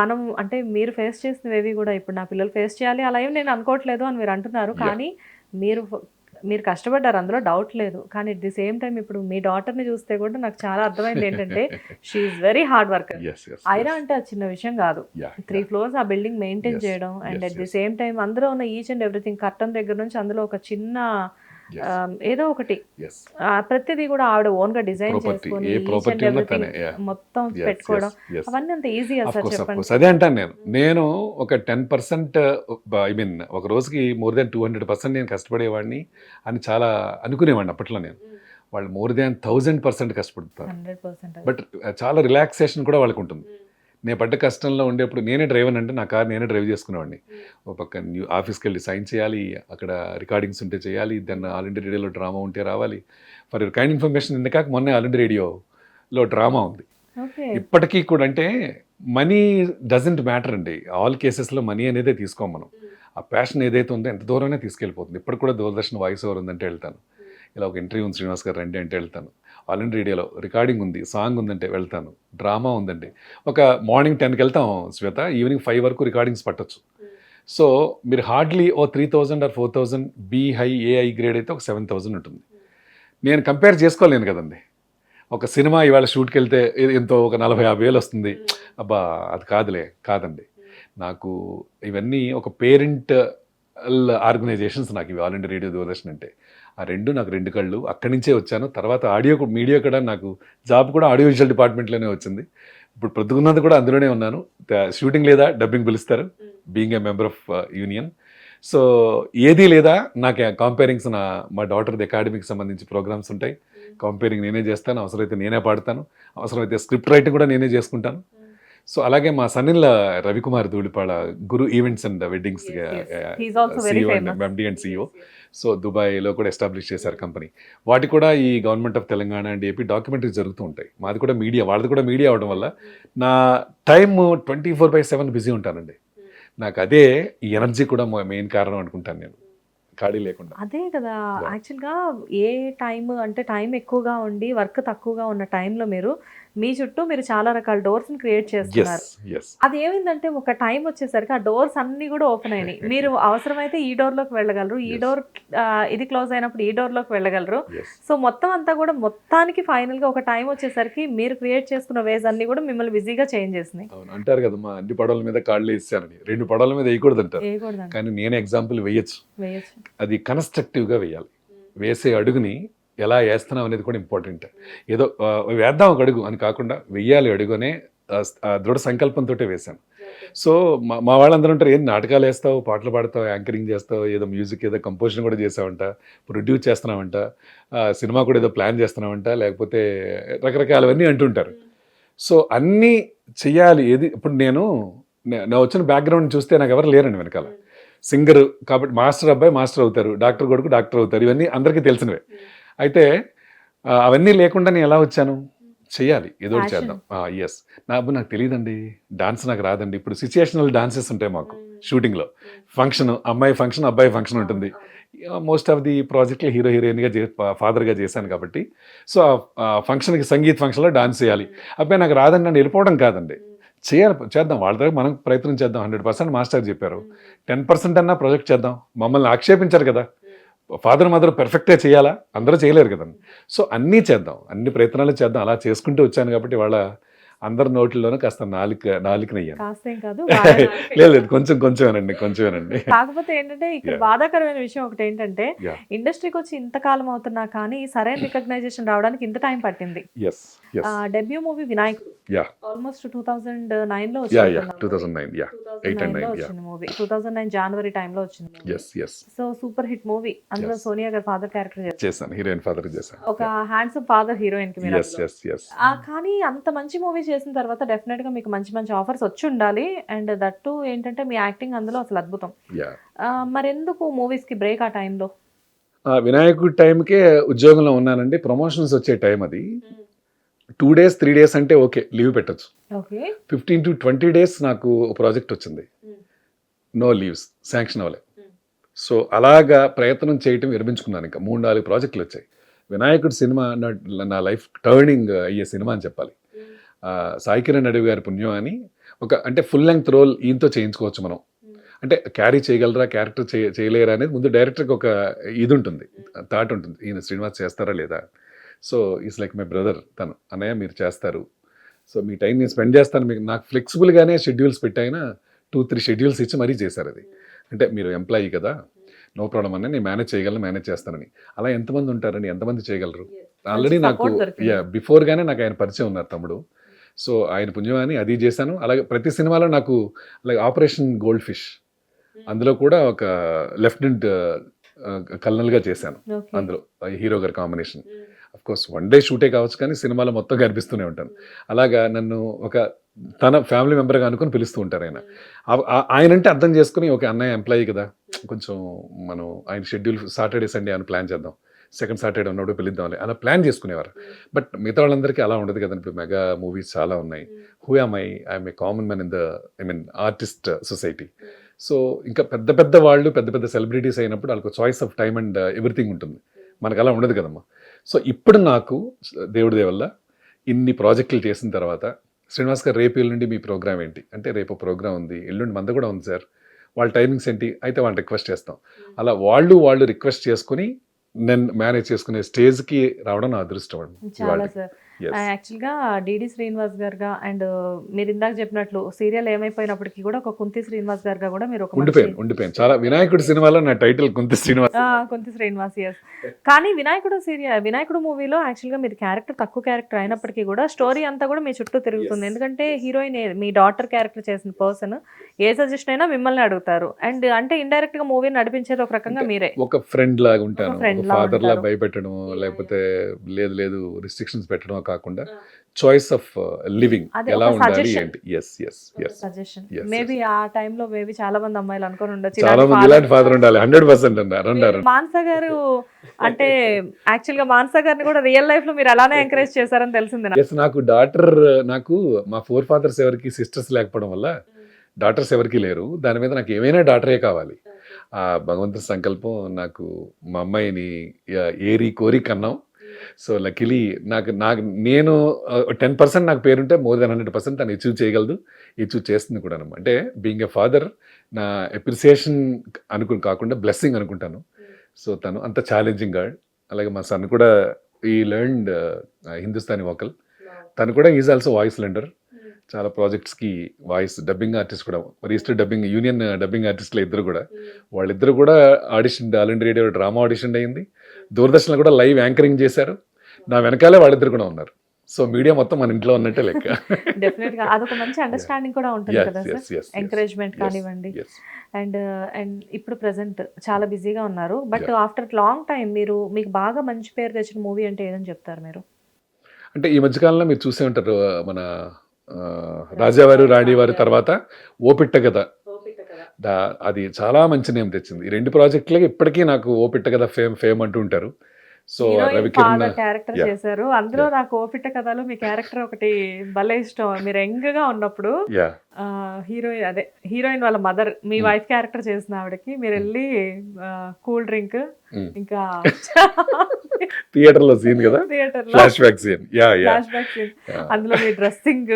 మనం అంటే మీరు ఫేస్ చేసినవి కూడా ఇప్పుడు నా పిల్లలు ఫేస్ చేయాలి అలా ఏం నేను అనుకోవట్లేదు అని మీరు అంటున్నారు, కానీ మీరు మీరు కష్టపడ్డారు, అందులో డౌట్ లేదు. కానీ అట్ ది సేమ్ టైం ఇప్పుడు మీ డాటర్ని చూస్తే కూడా నాకు చాలా అర్థమైంది ఏంటంటే she is very hard worker. Aira అంటే అది చిన్న విషయం కాదు. 3 floors ఆ బిల్డింగ్ మెయింటైన్ చేయడం and at the same time అందులో ఉన్న ఈచ్ అండ్ ఎవ్రీథింగ్ కర్టన్ దగ్గర నుంచి అందులో ఒక చిన్న ఏదో ఒకటి ప్రతిదీ కూడా ఆవిడ ఓన్ గా డిజైన్ చేసుకొని each and everything మొత్తం పెట్టుకోవడం అవన్నీ అంత ఈజీ సార్ చెప్పండి. అదే అంటాను నేను ఒక 10% ఐ మీన్ ఒక రోజుకి మోర్ దాన్ 200% నేను కష్టపడేవాడిని అని చాలా అనుకునేవాడిని అప్పట్లో. నేను వాళ్ళు మోర్ దాన్ 1000% కష్టపడతారు. 100%. బట్ చాలా రిలాక్సేషన్ కూడా వాళ్ళకు ఉంటుంది. నేను పడ్డ కష్టంలో ఉండేప్పుడు నేనే డ్రైవర్ అంటే నా కార్ నేనే డ్రైవ్ చేసుకునేవాడిని. ఒక పక్క ఆఫీస్కి వెళ్ళి సైన్ చేయాలి, అక్కడ రికార్డింగ్స్ ఉంటే చేయాలి, దెన్ ఆల్ ఇండియా రేడియోలో డ్రామా ఉంటే రావాలి. ఫర్ యువర్ కైండ్ ఇన్ఫర్మేషన్ ఇంతకాక మొన్నే ఆల్ ఇండియా రేడియోలో డ్రామా ఉంది. ఇప్పటికీ కూడా అంటే మనీ డజంట్ మ్యాటర్ అండి. ఆల్ కేసెస్లో మనీ అనేది తీసుకోం మనం. ఆ ప్యాషన్ ఏదైతే ఉందో ఎంత దూరమే తీసుకెళ్ళిపోతుంది. ఇప్పటికి కూడా దూరదర్శన్ వాయిస్ ఓవర్ ఉందంటే వెళ్తాను, ఇలా ఒక ఇంటర్వ్యూ ఉంది శ్రీనివాస్ గారు రండి అంటే వెళ్తాను, ఆల్ ఇండియా రేడియోలో రికార్డింగ్ ఉంది, సాంగ్ ఉందంటే వెళ్తాను, డ్రామా ఉందండి. ఒక మార్నింగ్ 10కి వెళ్తాం శ్వేత, ఈవినింగ్ 5 వరకు రికార్డింగ్స్ పట్టొచ్చు. సో మీరు హార్డ్లీ ఓ 3000 or 4000 బీ హై ఏఐ గ్రేడ్ అయితే ఒక 7000 ఉంటుంది. నేను కంపేర్ చేసుకోలేను కదండి. ఒక సినిమా ఇవాళ షూట్కి వెళ్తే ఎంతో ఒక 40-50 వేలు వస్తుంది, అబ్బా అది కాదండి. నాకు ఇవన్నీ ఒక పేరెంట్ ఆర్గనైజేషన్స్ నాకు ఇవి ఆల్ ఇండియా రేడియో దూరదర్శన్ అంటే. ఆ రెండు నాకు 2 కళ్ళు. అక్కడి నుంచే వచ్చాను. తర్వాత మీడియా కూడా నాకు జాబ్ కూడా ఆడియో విజువల్ డిపార్ట్మెంట్లోనే వచ్చింది. ఇప్పుడు ప్రొద్దుకున్నది కూడా అందులోనే ఉన్నాను. షూటింగ్ లేదా డబ్బింగ్ పిలుస్తారు, being a member of union. So ఏదీ లేదా నాకు కాంపేరింగ్స్ మా డాటర్ది అకాడమీకి సంబంధించి ప్రోగ్రామ్స్ ఉంటాయి. కాంపేరింగ్ నేనే చేస్తాను, అవసరమైతే నేనే పాడతాను, అవసరమైతే స్క్రిప్ట్ రైటింగ్ కూడా నేనే చేసుకుంటాను. సో అలాగే మా సన్నిల Ravikumar Dhulipala Guru events and weddings CEO and MD and CEO. So దుబాయ్లో కూడా ఎస్టాబ్లిష్ చేశారు కంపెనీ. వాటి కూడా ఈ government of Telangana and AP documentaries జరుగుతూ ఉంటాయి. మాది కూడా మీడియా, వాళ్ళది కూడా మీడియా అవడం వల్ల నా టైం 24/7 బిజీ ఉంటానండి. నాకు అదే ఈ ఎనర్జీ కూడా మెయిన్ కారణం అనుకుంటాను నేను, ఖాళీ లేకుండా. అదే కదా యాక్చువల్గా ఏ టైం అంటే టైం ఎక్కువగా ఉండి వర్క్ తక్కువగా ఉన్న టైంలో మీ చుట్టూ మీరు చాలా రకాల డోర్స్ని క్రియేట్ చేస్తున్నారు. అది ఏమైందంటే ఒక టైం వచ్చేసరికి ఆ డోర్స్ అన్నీ కూడా ఓపెన్ అయినాయి. మీరు అవసరమైతే ఈ డోర్లోకి వెళ్ళగలరు, ఈ డోర్ ఇది క్లోజ్ అయినప్పుడు ఈ డోర్లోకి వెళ్ళగలరు. సో మొత్తం అంతా కూడా మొత్తానికి ఫైనల్గా ఒక టైం వచ్చేసరికి మీరు క్రియేట్ చేసుకున్న వేస్ అన్ని కూడా మిమ్మల్ని బిజీగా చేంజ్ చేసినాయి. అంటారు కదా మా అన్ని పడవల మీద కాళ్ళు వేసానని, 2 పడవల మీద వేయకూడదు అంటారు. కానీ నేను ఎగ్జాంపుల్ వేయచ్చు. అది కన్స్ట్రక్టివ్గా వేయాలి. వేసే అడుగుని ఎలా వేస్తున్నాం అనేది కూడా ఇంపార్టెంట్. ఏదో వేద్దాం ఒక అడుగు అని కాకుండా వెయ్యాలి అడుగు అనే దృఢ సంకల్పంతో వేశాను. సో మా వాళ్ళందరూ ఉంటారు, ఏం నాటకాలు వేస్తావు, పాటలు పాడతావు, యాంకరింగ్ చేస్తావు, ఏదో మ్యూజిక్ ఏదో కంపోజిషన్ కూడా చేసావంట, ప్రొడ్యూస్ చేస్తున్నావంట, సినిమా కూడా ఏదో ప్లాన్ చేస్తున్నావంట, లేకపోతే రకరకాలవన్నీ అంటుంటారు. సో అన్నీ చెయ్యాలి. ఏది ఇప్పుడు నా వచ్చిన బ్యాక్గ్రౌండ్ చూస్తే నాకు ఎవరు లేరండి వెనకాల. సింగర్ కాబట్టి మాస్టర్ అబ్బాయి మాస్టర్ అవుతారు, డాక్టర్ కొడుకు డాక్టర్ అవుతారు, ఇవన్నీ అందరికీ తెలిసినవే. అయితే అవన్నీ లేకుండా నేను ఎలా వచ్చాను, చెయ్యాలి, ఏదో ఒకటి చేద్దాం. నాకు తెలియదండి, డాన్స్ నాకు రాదండి. ఇప్పుడు సిచ్యుయేషనల్ డాన్సెస్ ఉంటాయి మాకు షూటింగ్లో. ఫంక్షన్, అమ్మాయి ఫంక్షన్ అబ్బాయి ఫంక్షన్ ఉంటుంది. మోస్ట్ ఆఫ్ ది ప్రాజెక్ట్లో హీరోయిన్గా ఫాదర్గా చేశాను కాబట్టి సో ఫంక్షన్కి సంగీత్ ఫంక్షన్లో డాన్స్ చేయాలి. అబ్బాయి నాకు రాదండి నన్ను వెళ్ళిపోవడం కాదండి, చేద్దాం, వాళ్ళ దగ్గర మనం ప్రయత్నం చేద్దాం. 100% మాస్టర్ చెప్పారు, 10% అన్నా ప్రొజెక్ట్ చేద్దాం. మమ్మల్ని ఆక్షేపించారు కదా, ఫాదర్ మదర్ పర్ఫెక్ట్గా చేయాలా, అందరూ చేయలేరు కదండి. సో అన్నీ చేద్దాం, అన్ని ప్రయత్నాలు చేద్దాం. అలా చేసుకుంటూ వచ్చాను కాబట్టి వాళ్ళ అందరి నోట్లలోనూ కాస్త నాలుకనయ్యాను. లేదు కొంచెమేనండి. కాకపోతే ఏంటంటే ఇక్కడ బాధాకరమైన విషయం ఒకటి ఏంటంటే ఇండస్ట్రీకి వచ్చి ఇంతకాలం అవుతున్నా కానీ సరైన రికగ్నైజేషన్ రావడానికి ఇంత టైం పట్టింది. డెబ్యూ మూవీ వినాయకుడు ఆల్మోస్ట్ 2009లో వచ్చింది మూవీ. 2009 జనవరి టైంలో వచ్చింది. So super hit movie. అందులో సోనియా గారు ఫాదర్ క్యారెక్టర్ చేశాను, హీరోయిన్ ఫాదర్ చేశాను, ఒక హ్యాండ్సమ్ ఫాదర్ హీరోయిన్ కి. కానీ అంత మంచి మూవీ చేసిన తర్వాత డెఫినెట్ గా మీకు మంచి మంచి ఆఫర్స్ వచ్చి ఉండాలి. అండ్ దట్టు ఏంటంటే మీ యాక్టింగ్ అందులో అసలు అద్భుతం. మరెందుకు మూవీస్ కి బ్రేక్ ఆ టైంలో? వినాయకుడి టైంకే ఉద్యోగంలో ఉన్నానండి. ప్రమోషన్స్ వచ్చే టైం అది. 2 days 3 days అంటే ఓకే, లీవ్ పెట్టచ్చు. 15 to 20 days నాకు ప్రాజెక్ట్ వచ్చింది, నో లీవ్స్, శాంక్షన్ అవ్వలే. సో అలాగా ప్రయత్నం చేయటం విరమించుకున్నాను. ఇంకా 3-4 ప్రాజెక్టులు వచ్చాయి. వినాయకుడి సినిమా నా లైఫ్ టర్నింగ్ అయ్యే సినిమా అని చెప్పాలి. సాయి కిరణ్ అడవి గారి పుణ్యం అని అంటే ఫుల్ లెంగ్త్ రోల్ ఈయనతో చేయించుకోవచ్చు మనం. అంటే క్యారీ చేయగలరా, క్యారెక్టర్ చేయలేరా అనేది ముందు డైరెక్టర్కి ఒక ఇది ఉంటుంది, థాట్ ఉంటుంది, ఈయన శ్రీనివాస్ చేస్తారా లేదా. So is like my brother, తను అన్నయ్య మీరు చేస్తారు, సో మీ టైం నేను స్పెండ్ చేస్తాను, మీకు నాకు ఫ్లెక్సిబుల్గానే షెడ్యూల్స్ పెట్టైనా 2-3 షెడ్యూల్స్ ఇచ్చి మరీ చేశారు అది. అంటే మీరు ఎంప్లాయీ కదా, నో ప్రాబ్లం అని, నేను మేనేజ్ చేయగలను, మేనేజ్ చేస్తానని. అలా ఎంతమంది ఉంటారని, ఎంతమంది చేయగలరు. ఆల్రెడీ నాకు బిఫోర్గానే నాకు ఆయన పరిచయం ఉన్నారు తమ్ముడు. సో ఆయన పుణ్యమాని అది చేశాను. అలాగే ప్రతి సినిమాలో నాకు అలాగే ఆపరేషన్ గోల్డ్ ఫిష్, అందులో కూడా ఒక లెఫ్టినెంట్ కల్నల్గా చేశాను. అందులో హీరో గారి కాంబినేషన్. అఫ్ కోర్స్ 1 డే షూటే కావచ్చు, కానీ సినిమాలో మొత్తం కనిపిస్తూనే ఉంటాను. అలాగా నన్ను ఒక తన ఫ్యామిలీ మెంబర్గా అనుకుని పిలుస్తూ ఉంటారు ఆయన. ఆయన అంటే అర్థం చేసుకుని, ఒక అన్నయ్య ఎంప్లాయీ కదా, కొంచెం మనం ఆయన షెడ్యూల్ సాటర్డే సండే అని ప్లాన్ చేద్దాం, సెకండ్ సాటర్డే ఉన్నప్పుడు పిలుద్దాం అలా ప్లాన్ చేసుకునేవారు. బట్ మిగతా వాళ్ళందరికీ అలా ఉండదు కదండి. ఇప్పుడు మెగా మూవీస్ చాలా ఉన్నాయి. Who am I'm a common man in the artist society. So ఇంకా పెద్ద పెద్ద వాళ్ళు, పెద్ద పెద్ద సెలబ్రిటీస్ అయినప్పుడు వాళ్ళకి choice of time and everything ఉంటుంది. మనకు అలా ఉండదు కదమ్మా. సో ఇప్పుడు నాకు దేవుడి దయ వల్ల ఇన్ని ప్రాజెక్టులు చేసిన తర్వాత, శ్రీనివాస్ గారు రేపు ఎల్లుండి మీ ప్రోగ్రామ్ ఏంటి అంటే, రేపు ప్రోగ్రామ్ ఉంది, ఎల్లుండి మంద కూడా ఉంది సార్, వాళ్ళ టైమింగ్స్ ఏంటి అయితే వాళ్ళని రిక్వెస్ట్ చేస్తాం. అలా వాళ్ళు రిక్వెస్ట్ చేసుకుని నేను మేనేజ్ చేసుకునే స్టేజ్కి రావడం నా అదృష్టం అండి. చాలా సార్. యాక్చువల్గా డిడి శ్రీనివాస్ గారుగా అండ్ మీరు ఇందాక చెప్పినట్లు సీరియల్ ఏమైపోయినప్పటికీ కూడా ఒక కుంతి శ్రీనివాస్ గారుగా కూడా మీరు ఒక ఉండిపోయాను. చాలా వినాయకుడు సినిమాలో నా టైటిల్ కుంతి శ్రీనివాస్. కుంతి శ్రీనివాస్, ఎస్. కానీ వినాయకుడు మూవీలో యాక్చువల్గా మీరు క్యారెక్టర్ తక్కువ క్యారెక్టర్ అయినప్పటికీ కూడా స్టోరీ అంతా కూడా మీ చుట్టూ తిరుగుతుంది. ఎందుకంటే హీరోయిన్ మీ డాటర్ క్యారెక్టర్ చేసిన పర్సన్ ఏ సజెషన్ అయినా మిమ్మల్ని అడుగుతారు. అండ్ అంటే ఇండైరెక్ట్ గా మూవీ నడిపించేది ఒక రకంగా మీరే. ఒక ఫ్రెండ్ లాగా ఉంటాను, ఫాదర్ లా భయపెట్టడం, లేకపోతే లేదు రిస్ట్రిక్షన్స్ పెట్టడం కాకుండా చాయిస్ ఆఫ్ లివింగ్ ఎలా ఉండాలి ఏంటి. సజెషన్ మేబీ ఆ టైంలో మేబీ చాలా మంది అమ్మాయిలు అనుకొని ఉండొచ్చు, చాలా మంది ఇలాంటి ఫాదర్ ఉండాలి 100% అన్నారు. మానస గారు అంటే యాక్చువల్ గా మానస గారిని కూడా రియల్ లైఫ్ లో మీరు అలానే ఎంకరేజ్ చేశారని తెలిసింది. నాకు డాటర్, నాకు మా 4 ఫాదర్స్ ఎవరికి సిస్టర్స్ లేకపోవడం వల్ల డాటర్స్ ఎవరికి లేరు. దాని మీద నాకు ఏమైనా డాటరే కావాలి. ఆ భగవంతుడి సంకల్పం, నాకు మా అమ్మాయిని ఏరి కోరి కన్నాం. సో లక్కీలీ నేను 10% నాకు పేరుంటే మోర్ దెన్ 100% తను అచీవ్ చేయగలదు, అచీవ్ చేస్తుంది కూడా. అంటే బీయింగ్ ఎ ఫాదర్ నా అప్రిసియేషన్ కాకుండా బ్లెస్సింగ్ అనుకుంటాను. సో తను అంత ఛాలెంజింగ్ గాడ్. అలాగే మా సన్ కూడా ఈ లెర్న్డ్ హిందుస్థానీ వోకల్. తను కూడా ఈజ్ ఆల్సో వాయిస్ లెండర్. చాలా ప్రాజెక్ట్స్కి వాయిస్ డబ్బింగ్ ఆర్టిస్ట్ కూడా, రిజిస్టర్ డబ్బింగ్ యూనియన్ డబ్బింగ్ ఆర్టిస్టులు ఇద్దరు కూడా. వాళ్ళిద్దరు కూడా audition, all India radio drama audition అయింది, దూరదర్శన్లో కూడా లైవ్ యాంకరింగ్ చేశారు. నా వెనకాలే వాళ్ళిద్దరు కూడా ఉన్నారు. సో మీడియా మొత్తం మన ఇంట్లో ఉన్నట్టే లెక్క. డెఫినెట్ గా అదొక మంచి అండర్స్టాండింగ్ కూడా ఉంటుంది కదా సార్, ఎంకరేజ్మెంట్ కానివ్వండి. అండ్ ఇప్పుడు ప్రెసెంట్ చాలా బిజీగా ఉన్నారు, బట్ ఆఫ్టర్ లాంగ్ టైం మీకు బాగా మంచి పేరు తెచ్చిన మూవీ అంటే ఏదని చెప్తారు మీరు? అంటే ఈ మధ్యకాలంలో మీరు చూసే ఉంటారు, మన రాజావారు రాణివారు తర్వాత ఓపిట్ట కథ, అది చాలా మంచి నేమ్ తెచ్చింది. ఈ 2 ప్రాజెక్టులకి ఇప్పటికీ నాకు ఓపిట్ట కథ ఫేమ్ అంటూ ఉంటారు. సో రవికిరణ్ క్యారెక్టర్ చేశారు అందులో. నాకు ఓపిట్ట కథలో మీ క్యారెక్టర్ ఒకటి భలే ఇష్టం. మీరు యంగ్ గా ఉన్నప్పుడు హీరోయిన్ వాళ్ళ మదర్, మీ వైఫ్ క్యారెక్టర్ చేసిన ఆవిడకి మీరు వెళ్ళి కూల్ డ్రింక్, ఇంకా థియేటర్ లో సీన్ కదా, ఫ్లాష్ బ్యాక్ సీన్, అందులో మీ డ్రెస్సింగ్,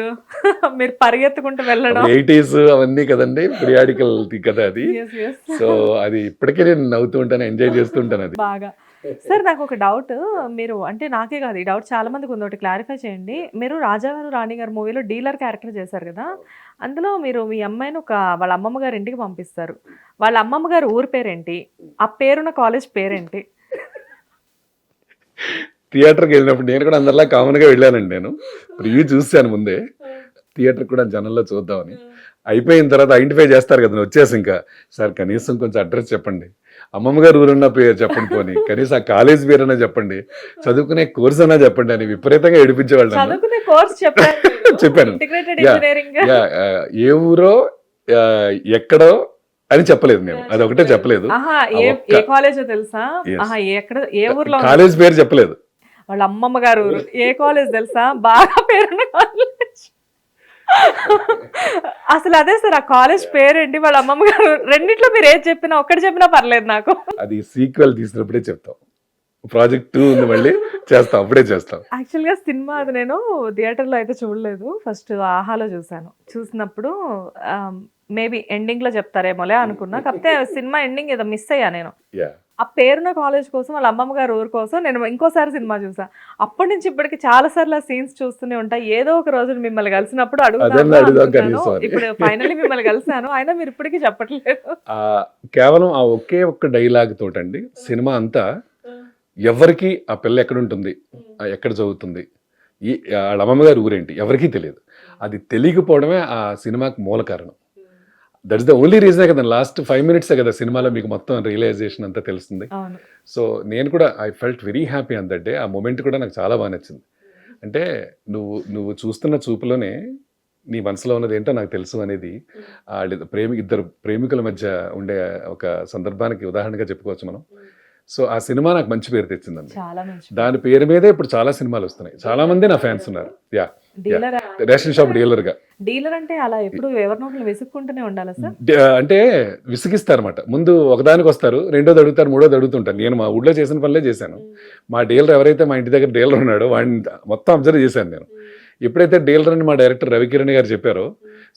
మీరు పరిగెత్తుకుంటూ వెళ్ళడం, 80s అవన్నీ కదండి, పిరియాడికల్ కదా అది. సో అది ఇప్పటికే నేను నవ్వుతూ ఉంటాను, ఎంజాయ్ చేస్తూ ఉంటాను అది బాగా. సార్ నాకు ఒక డౌట్, మీరు అంటే నాకే కాదు ఈ డౌట్ చాలా మందికి ఉంది, ఒకటి క్లారిఫై చేయండి. మీరు రాజావారు రాణి గారి మూవీలో డీలర్ క్యారెక్టర్ చేశారు కదా, అందులో మీరు మీ అమ్మాయిని వాళ్ళ అమ్మమ్మ గారి ఇంటికి పంపిస్తారు. వాళ్ళ అమ్మమ్మ గారి ఊరు పేరేంటి, ఆ పేరున్న కాలేజ్ పేరేంటి? థియేటర్కి వెళ్ళినప్పుడు నేను కూడా అందరిలా కామన్గా వెళ్ళానండి. నేను రివ్యూ చూశాను ముందే, థియేటర్ కూడా జనంలో చూద్దామని. అయిపోయిన తర్వాత ఐడెంటిఫై చేస్తారు కదా, వచ్చేసి ఇంకా సార్ కనీసం కొంచెం అడ్రస్ చెప్పండి, అమ్మమ్మ గారు ఊరున్న పేరు చెప్పండి, పోనీ కనీసం ఆ కాలేజ్ పేరైనా చెప్పండి, చదువుకునే కోర్స్ అయినా చెప్పండి అని విపరీతంగా ఏడిపించేవాళ్ళు. చెప్పాను ఏ ఊరో ఎక్కడో అని చెప్పలేదు నేను, అది ఒకటే చెప్పలేదు. కాలేజ్ పేరు చెప్పలేదు. వాళ్ళ అమ్మమ్మ గారు ఏ కాలేజ్ తెలుసా, బాగా పేరున్న కాలేజ్. అసలు అదే సార్, ఆ కాలేజ్ పేరేంటి, వాళ్ళ అమ్మమ్మ గారు, రెండిట్లో మీరు ఏది చెప్పినా, ఒక్కటి చెప్పినా పర్లేదు నాకు. అది సీక్వెల్ తీసినప్పుడే చెప్తాం, ప్రాజెక్ట్ 2 ఉంది మళ్ళీ చేస్తాం, అప్పుడే చేస్తాం. యాక్చువల్గా సినిమా అది నేను థియేటర్లో అయితే చూడలేదు, ఫస్ట్ ఆహాలో చూసాను. చూసినప్పుడు మేబీ ఎండింగ్ లో చెప్తారేమోలే అనుకున్నా, కాకపోతే సినిమా ఎండింగ్ ఏదో మిస్ అయ్యా నేను. యా ఆ పేరున్న కాలేజ్ కోసం వాళ్ళ అమ్మమ్మ గారు ఊరు కోసం నేను ఇంకోసారి సినిమా చూసా. అప్పటి నుంచి ఇప్పటికి చాలా సార్లు ఆ సీన్స్ చూస్తూనే ఉంటా. ఏదో ఒక రోజు మిమ్మల్ని కలిసినప్పుడు అదన్నా అడుగుదాం అడుగుతాను. కనీసం అని. ఇప్పుడు ఫైనల్లీ మిమ్మల్ని కలిసాను, అయినా మీరు ఇప్పటికీ చెప్పట్లేదు. ఆ కేవలం ఆ ఒకే ఒక్క డైలాగ్ తోటండి సినిమా అంతా. ఎవరికి ఆ పిల్ల ఎక్కడ ఉంటుంది, ఎక్కడ చదువుతుంది, వాళ్ళ అమ్మమ్మ గారి ఊరేంటి ఎవరికీ తెలియదు. అది తెలియకపోవడమే ఆ సినిమాకి మూల కారణం. దట్ ఇస్ ద ఓన్లీ రీజనే కదా. లాస్ట్ 5 minutes కదా సినిమాలో మీకు మొత్తం రియలైజేషన్ అంతా తెలుస్తుంది. అవును. సో నేను కూడా I felt very happy on that day. ఆ మూమెంట్ కూడా నాకు చాలా బాగా నచ్చింది. అంటే నువ్వు చూస్తున్న చూపులోనే నీ మనసులో ఉన్నది ఏంటో నాకు తెలుసు అనేది ఇద్దరు ప్రేమికుల మధ్య ఉండే ఒక సందర్భానికి ఉదాహరణగా చెప్పుకోవచ్చు మనం. సో ఆ సినిమా నాకు మంచి పేరు తెచ్చిందండి. చాలా మంచి. దాని పేరు మీదే ఇప్పుడు చాలా సినిమాలు వస్తున్నాయి. చాలా మంది నా ఫ్యాన్స్ ఉన్నారు. Yeah dealer. Ration shop dealer గా. డీలర్ అంటే అలా ఎప్పుడు ఎవరినో ఒకరు వెతుక్కుంటూనే ఉండాలా సార్? అంటే విసిగిస్తారన్నమాట. ముందు ఒకదానికి వస్తారు, రెండోది అడుగుతారు, మూడోది అడుగుతుంటారు. నేను మా ఊళ్ళో చేసిన పనులే చేశాను. మా డీలర్ ఎవరైతే మా ఇంటి దగ్గర డీలర్ ఉన్నాడో వాడిని మొత్తం అబ్జర్వ్ చేశాను నేను. ఎప్పుడైతే డీలర్ అని మా డైరెక్టర్ రవికిరణ్ గారు చెప్పారో,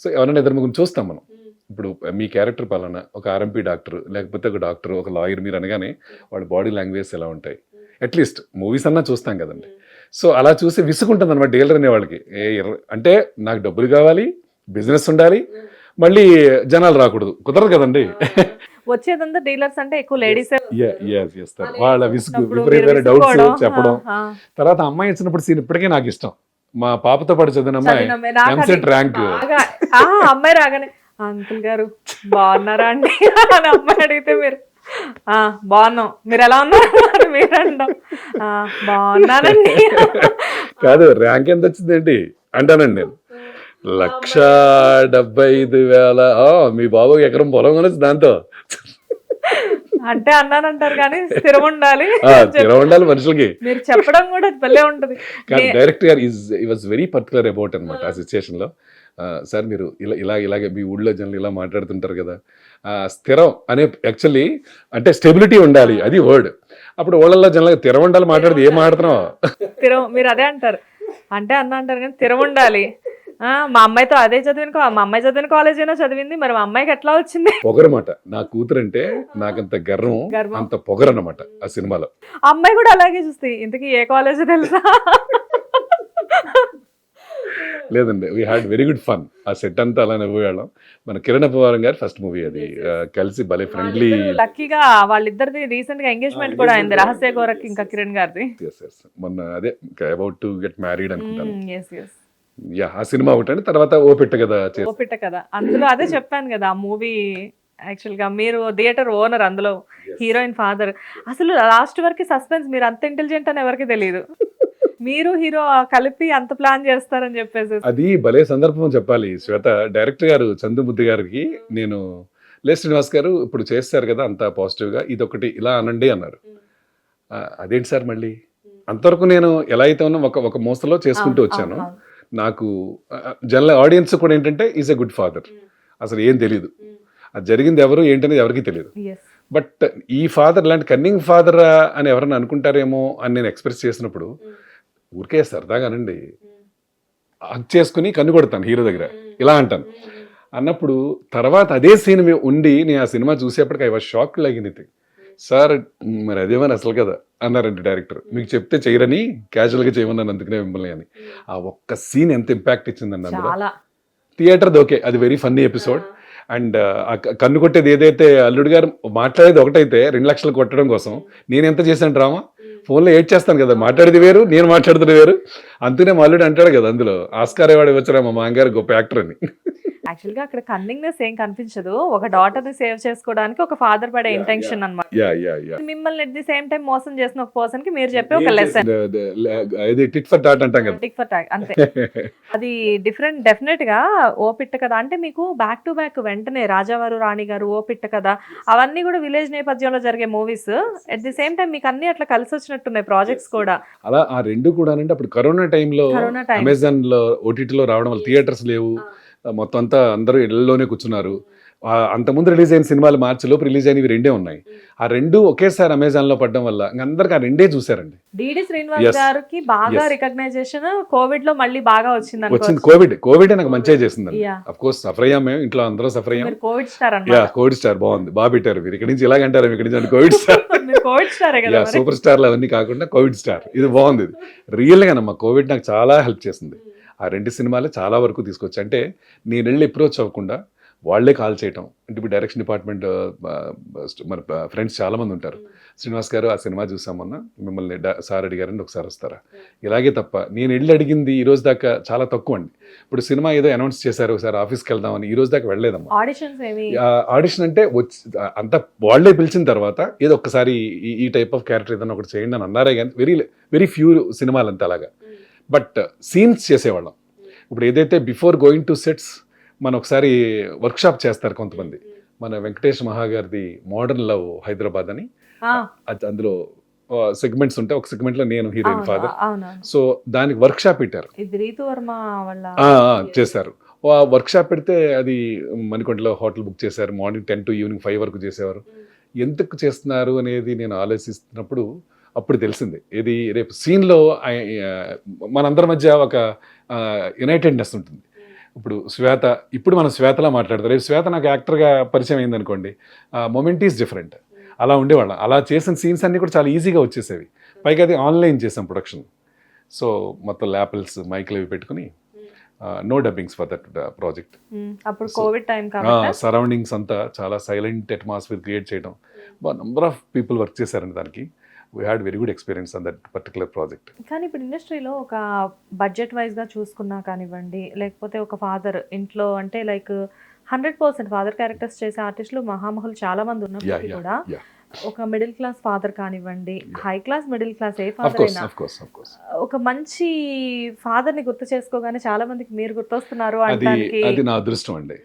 సో ఎవరైనా ఇద్దరు ముగ్గురు చూస్తాం మనం. ఇప్పుడు మీ క్యారెక్టర్ పాలన ఒక ఆర్ఎంపీ డాక్టర్, లేకపోతే ఒక డాక్టర్, ఒక లాయర్ మీరు అనగానే వాళ్ళ బాడీ లాంగ్వేజ్ ఎలా ఉంటాయి, అట్లీస్ట్ మూవీస్ అన్నా చూస్తాం కదండి. సో అలా చూసి విసుకుంటుంది అనమాట డీలర్ అనే వాళ్ళకి. అంటే నాకు డబ్బులు కావాలి, బిజినెస్ ఉండాలి, మళ్ళీ జనాలు రాకూడదు, కుదరదు కదండి. వచ్చేదంతా డీలర్స్ అంటే ఎక్కువ లేడీస్. వాళ్ళ విసుగు, విపరీతమైన డౌట్స్ చెప్పడం. తర్వాత అమ్మాయి ఇచ్చినప్పుడు సీన్ ఇప్పటికే నాకు ఇష్టం. మా పాపతో పాటు చదివిన అమ్మాయి ఎంసెట్ ర్యాంక్. అమ్మాయి రాగానే అంకుల్ గారు బాగున్నారా అండి అని అమ్మాయి అడిగితే మీరు బాగున్నాం, మీరు ఎలా ఉన్నారు మీరు అంటాం బాగున్నానండి. కాదు ర్యాంక్ ఎంత వచ్చిందేంటి అంటానండి నేను. 1,75,000. మీ బాబుకి ఎకరం పొలం కొనొచ్చు దాంతో. అంటే అన్నానంటారు కానీ స్థిరం ఉండాలి, స్థిరం ఉండాలి మనుషులకి. మీరు చెప్పడం కూడా భలే ఉంటది. డైరెక్టర్ గారు వాజ్ వెరీ పర్టికులర్ అబౌట్ అనమాట ఆ సిచ్యుయేషన్ లో. సార్ మీరు ఇలాగే మీ ఊళ్ళో జనాలు ఇలా మాట్లాడుతుంటారు కదా, స్థిరం అనే యాక్చువల్లీ అంటే స్టెబిలిటీ ఉండాలి అది వర్డ్. అప్పుడు ఊళ్ళల్లో జనాలు స్థిరం ఉండాలి మాట్లాడితే ఏం మాట్లాడుతున్నావు స్థిరం, మీరు అదే అంటారు అంటే అన్న అంటారు కానీ స్థిరం ఉండాలి. మా అమ్మాయితో అదే మా అమ్మాయి చదివిన కాలేజ్ అయినా చదివింది, మరి మా అమ్మాయికి ఎట్లా వచ్చింది? పొగరమాట. నా కూతురు అంటే నాకంత గర్వం, అంత పొగరన్నమాట ఆ సినిమాలో. అమ్మాయి కూడా అలాగే చూస్తే ఇంతకీ ఏ కాలేజ్ తెలుసా? లేదండి, we had very good fun. ఆ సెట్ అంతా అలానే పోయాళ్ళం. మన కిరణ్ అపవారం గారి ఫస్ట్ మూవీ అది. కలిసి భలే ఫ్రెండ్లీ. లక్కీగా వాళ్ళిద్దరిది రీసెంట్ గా ఎంగేజ్మెంట్ కూడా అయింది, రహస్య గోరక్ ఇంకా కిరణ్ గారిది. మొన్న అదే అబౌట్ టు గెట్ మ్యారీడ్ అనుకుంటాను. యా, ఆ సినిమా ఒకటండి. తర్వాత ఓ పిట్ట కదా అందులో అదే చెప్పాను కదా, ఆ మూవీ యాక్చువల్ గా మీరు థియేటర్ ఓనర్, అందులో హీరోయిన్ ఫాదర్. అసలు లాస్ట్ వరకు సస్పెన్స్, మీరు అంత ఇంటెలిజెంట్ అని ఎవరికి తెలియదు, మీరు హీరో కలిపి అంత ప్లాన్ చేస్తారని చెప్పేసి. అది భలే సందర్భం చెప్పాలి శ్వేత. డైరెక్టర్ గారు చందుబుద్ధి గారికి నేను శ్రీనివాస్ గారు ఇప్పుడు చేస్తారు కదా అంత పాజిటివ్ గా, ఇదొకటి ఇలా అనండి అన్నారు. అదేంటి సార్ మళ్ళీ అంతవరకు నేను ఎలా అయితే ఉన్నా ఒక మోస్తలో చేసుకుంటూ వచ్చాను. నాకు జనరల్ ఆడియన్స్ కూడా ఏంటంటే ఈజ్ ఎ గుడ్ ఫాదర్, అసలు ఏం తెలియదు, అది జరిగింది ఎవరు ఏంటనేది ఎవరికి తెలియదు. బట్ ఈ ఫాదర్ ఇలాంటి కన్నింగ్ ఫాదర్ అని ఎవరన్నా అనుకుంటారేమో అని నేను ఎక్స్ప్రెస్ చేసినప్పుడు ఊరికే సరదాగానండి హక్ చేసుకుని కన్ను కొడతాను హీరో దగ్గర, ఇలా అంటాను. అన్నప్పుడు తర్వాత అదే సీన్ ఉండి నేను ఆ సినిమా చూసేప్పటికి ఐ వాజ్ షాక్ లాగినది. సార్ మరి అదేమని అసలు కదా అన్నారండి డైరెక్టర్, మీకు చెప్తే చేయరని క్యాజువల్గా చేయమన్నాను అందుకనే మిమ్మల్ని అని. ఆ ఒక్క సీన్ ఎంత ఇంపాక్ట్ ఇచ్చిందండి అందులో. థియేటర్ది ఓకే, అది వెరీ ఫన్నీ ఎపిసోడ్. అండ్ కన్ను కొట్టేది ఏదైతే అల్లుడు గారు మాట్లాడేది ఒకటైతే 2 లక్షలు కొట్టడం కోసం నేను ఎంత చేశాను డ్రామా. ఫోన్లో ఏడ్ చేస్తాను కదా, మాట్లాడేది వేరు నేను మాట్లాడుతున్నది వేరు. అందుకనే మా అల్లుడు అంటాడు కదా అందులో, ఆస్కార్ అవార్డు ఇవ్వచ్చురా మా మామగారు గొప్ప యాక్టర్ అని. యాక్చువల్ గా అక్కడ కన్నింగ్నెస్ ఏం కనిపించదు, ఒక డాటర్ ని సేవ్ చేసుకోవడానికి ఒక ఫాదర్ పడే ఇంటెన్షన్ అన్నమాట. మిమ్మల్ని ఎట్ ది సేమ్ టైం మోసం చేసిన ఒక పర్సన్ కి మీరు చెప్పే ఒక లెసన్. టిట్ ఫర్ టాట్ అంటాం కదా, టిట్ ఫర్ టాట్ అంతే. అది డిఫరెంట్ డెఫినెట్ గా. ఓ పిట్ట కదా అంటే మీకు బ్యాక్ టు బ్యాక్ వెంటనే రాజావారు రాణి గారు, ఓ పిట్ట కదా, అవన్నీ కూడా విలేజ్ నేపథ్యంలో జరిగే movies. At the same time మీకు అన్ని అట్లా కలిసి వచ్చినట్టున్నాయి ప్రాజెక్ట్స్ కూడా. అలా ఆ రెండు కూడా అంటే అప్పుడు కరోనా టైంలో అమెజాన్ లో ఓటీటీలో రావడం వల్ల థియేటర్స్ లేవు, మొత్తం అంతా అందరూ ఇళ్లలోనే కూర్చున్నారు. అంతకుముందు రిలీజ్ అయిన సినిమాలు మార్చి లోపు రిలీజ్ అయినవి రెండే ఉన్నాయి. ఆ రెండు ఒకేసారి అమెజాన్ లో పడడం వల్ల ఇంక అందరికి ఆ రెండే చూసారండి. DD Srinivas Yes. గారికి బాగా Yes. రికగ్నైజేషన్ కోవిడ్ లో మళ్ళీ బాగా వచ్చింది వచ్చింది అనుకోవచ్చు. కోవిడ్ నాకు మంచిగా చేసిందండి. Yeah. అఫ్ కోర్స్ సఫర్ అయ్యాం మేము, ఇంట్లో అందరూ సఫర్ అయ్యాం. మీరు కోవిడ్ స్టార్ యా అన్నమాట. కోవిడ్ స్టార్ బాగుంది, బాగా పెట్టారు మీరు. ఇక్కడ నుంచి ఇలాగంటారు, ఇక్కడ నుంచి కోవిడ్ స్టార్. మీరు కోవిడ్ స్టారే కదా యా మరి. సూపర్ స్టార్లు అవన్నీ కాకుండా కోవిడ్ స్టార్, ఇది బాగుంది. రియల్ గానమ్మా కోవిడ్ నాకు చాలా హెల్ప్ చేసింది. ఆ రెండు సినిమాలు చాలా వరకు తీసుకొచ్చి, అంటే నేను వెళ్ళి అప్రోచ్ అవ్వకుండా వాళ్ళే కాల్ చేయటం. అంటే ఇప్పుడు డైరెక్షన్ డిపార్ట్మెంట్ మన ఫ్రెండ్స్ చాలా మంది ఉంటారు. శ్రీనివాస్ గారు ఆ సినిమా చూసామన్నా, మిమ్మల్ని సార్ అడిగారండి ఒకసారి వస్తారా, ఇలాగే తప్ప నేను వెళ్ళి అడిగింది ఈ రోజు దాకా చాలా తక్కువ అండి. ఇప్పుడు సినిమా ఏదో అనౌన్స్ చేశారు, ఒకసారి ఆఫీస్కి వెళ్దామని, ఈ రోజు దాకా వెళ్ళలేదమ్మా. ఆడిషన్స్ ఏమి ఆడిషన్ అంటే వచ్చి అంతా వాళ్ళే పిలిచిన తర్వాత ఏదో ఒక్కసారి ఈ టైప్ ఆఫ్ క్యారెక్టర్ ఏదైనా ఒకటి చేయండి అని అన్నారే కానీ వెరీ ఫ్యూ సినిమాలు అంతా అలాగా. బట్ సీన్స్ చేసేవాళ్ళం. ఇప్పుడు ఏదైతే బిఫోర్ గోయింగ్ టు సెట్స్ మనం ఒకసారి వర్క్షాప్ చేస్తారు కొంతమంది. మన వెంకటేష్ మహాగారిది మోడర్న్ లవ్ హైదరాబాద్ అని, అందులో సెగ్మెంట్స్ ఉంటాయి. ఒక సెగ్మెంట్ లో నేను హీరోయిన్ ఫాదర్, సో దానికి వర్క్షాప్ పెట్టారు. ఇది రీతు వర్మ వాళ్ళ చేశారు. వర్క్షాప్ పెడితే అది మణికొండలో హోటల్ బుక్ చేశారు. మార్నింగ్ 10 to ఈవినింగ్ 5 వరకు చేసేవారు. ఎందుకు చేస్తున్నారు అనేది నేను ఆలోచిస్తున్నప్పుడు అప్పుడు తెలిసింది, ఇది రేపు సీన్లో మనందరి మధ్య ఒక యునైటెడ్నెస్ ఉంటుంది. ఇప్పుడు శ్వేత, ఇప్పుడు మనం శ్వేతలా మాట్లాడతారు, రేపు శ్వేత నాకు యాక్టర్గా పరిచయం అయింది అనుకోండి, మొమెంట్ ఈజ్ డిఫరెంట్. అలా ఉండేవాళ్ళం. అలా చేసిన సీన్స్ అన్నీ కూడా చాలా ఈజీగా వచ్చేసేవి. పైగా అది ఆన్లైన్ చేసాం ప్రొడక్షన్. సో మొత్తం ల్యాపిల్స్ మైక్లు అవి పెట్టుకుని no dubbings for that project. అప్పుడు కోవిడ్ టైం కాబట్టి సరౌండింగ్స్ అంతా చాలా సైలెంట్ అట్మాస్ఫియర్ క్రియేట్ చేయడం. నంబర్ ఆఫ్ పీపుల్ వర్క్ చేశారండి దానికి. We had very good experience on that particular project. కానీ ఇప్పుడు ఇండస్ట్రీలో ఒక బడ్జెట్ వైజ్గా చూసుకున్నా కానివ్వండి, లేకపోతే ఒక ఫాదర్ ఇంట్లో అంటే లైక్ 100% ఫాదర్ క్యారెక్టర్స్ చేసే ఆర్టిస్టులు మహామహులు చాలా మంది ఉన్నప్పటికీ కూడా ఒక మిడిల్ క్లాస్ ఫాదర్ కానివ్వండి, హై క్లాస్ మిడిల్ క్లాస్ ఏ ఫాదర్ అయినా ఒక మంచి ఫాదర్ ని గుర్తు చేసుకోగానే చాలా మందికి మీరు గుర్తొస్తున్నారు అనడానికి అది నా అదృష్టం అండి.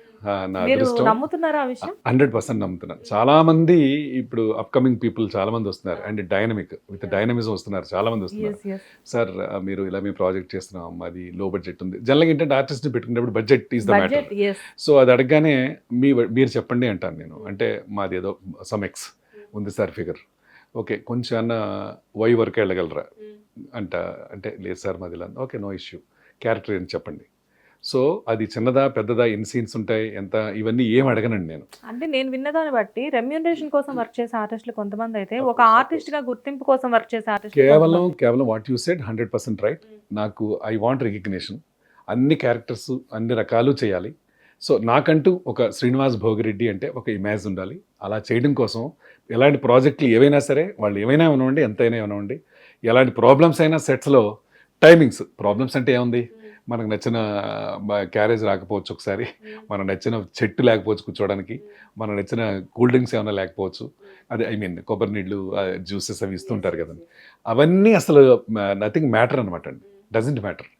నా మీరు అదృష్టం. నమ్ముతున్నారా ఆ విషయం? 100% నమ్ముతున్నాను. చాలా మంది ఇప్పుడు అప్కమింగ్ పీపుల్ చాలా మంది వస్తున్నారు, అండ్ విత్ డైనమిజం వస్తున్నారు, చాలా మంది వస్తున్నారు. సార్ మీరు ఇలా మీ ప్రాజెక్ట్ చేస్తున్నాం, అది లో బడ్జెట్ ఉంది. జనరల్గా ఏంటంటే ఆర్టిస్ట్ ని పెట్టుకునేప్పుడు budget is the matter. So అది అడగగానే మీరు చెప్పండి అంటాను నేను. అంటే మాది ఏదో సమ్ ఎక్స్ ఉంది సార్ ఫిగర్, ఓకే కొంచెం అన్న వై వరకు వెళ్ళగలరా అంటే లేదు సార్ మాది ఇలా, ఓకే నో ఇష్యూ, క్యారెక్టర్ ఏంటి చెప్పండి. సో అది చిన్నదా పెద్దదా, ఎన్ని సీన్స్ ఉంటాయి, ఎంత, ఇవన్నీ ఏం అడగనండి నేను. అంటే నేను విన్నదాన్ని బట్టి రెమ్యూనరేషన్ కోసం వర్క్ చేసే ఆర్టిస్టులు కొంతమంది అయితే ఒక ఆర్టిస్ట్ గా గుర్తింపు కోసం వర్క్ చేసే ఆర్టిస్ట్ కేవలం వాట్ యూ సెడ్ 100% రైట్. నాకు ఐ వాంట్ రికగ్నిషన్. అన్ని క్యారెక్టర్స్ అన్ని రకాలు చేయాలి. సో నాకంటూ ఒక శ్రీనివాస్ భోగిరెడ్డి అంటే ఒక ఇమేజ్ ఉండాలి. అలా చేయడం కోసం ఎలాంటి ప్రాజెక్టులు ఏవైనా సరే, వాళ్ళు ఏమైనా ఇవ్వనివ్వండి, ఎంతైనా ఇవ్వనివ్వండి, ఎలాంటి ప్రాబ్లమ్స్ అయినా సెట్స్లో టైమింగ్స్ ప్రాబ్లమ్స్ అంటే ఏముంది, మనకు నచ్చిన క్యారేజ్ రాకపోవచ్చు, ఒకసారి మనకు నచ్చిన చెట్టు లేకపోవచ్చు కూర్చోవడానికి, మనకు నచ్చిన కూల్ డ్రింక్స్ ఏమైనా లేకపోవచ్చు, అదే కొబ్బరి నీళ్ళు జ్యూసెస్ అవి ఇస్తుంటారు కదండి, అవన్నీ అసలు నథింగ్ మ్యాటర్ అనమాట అండి, డజంట్ మ్యాటర్.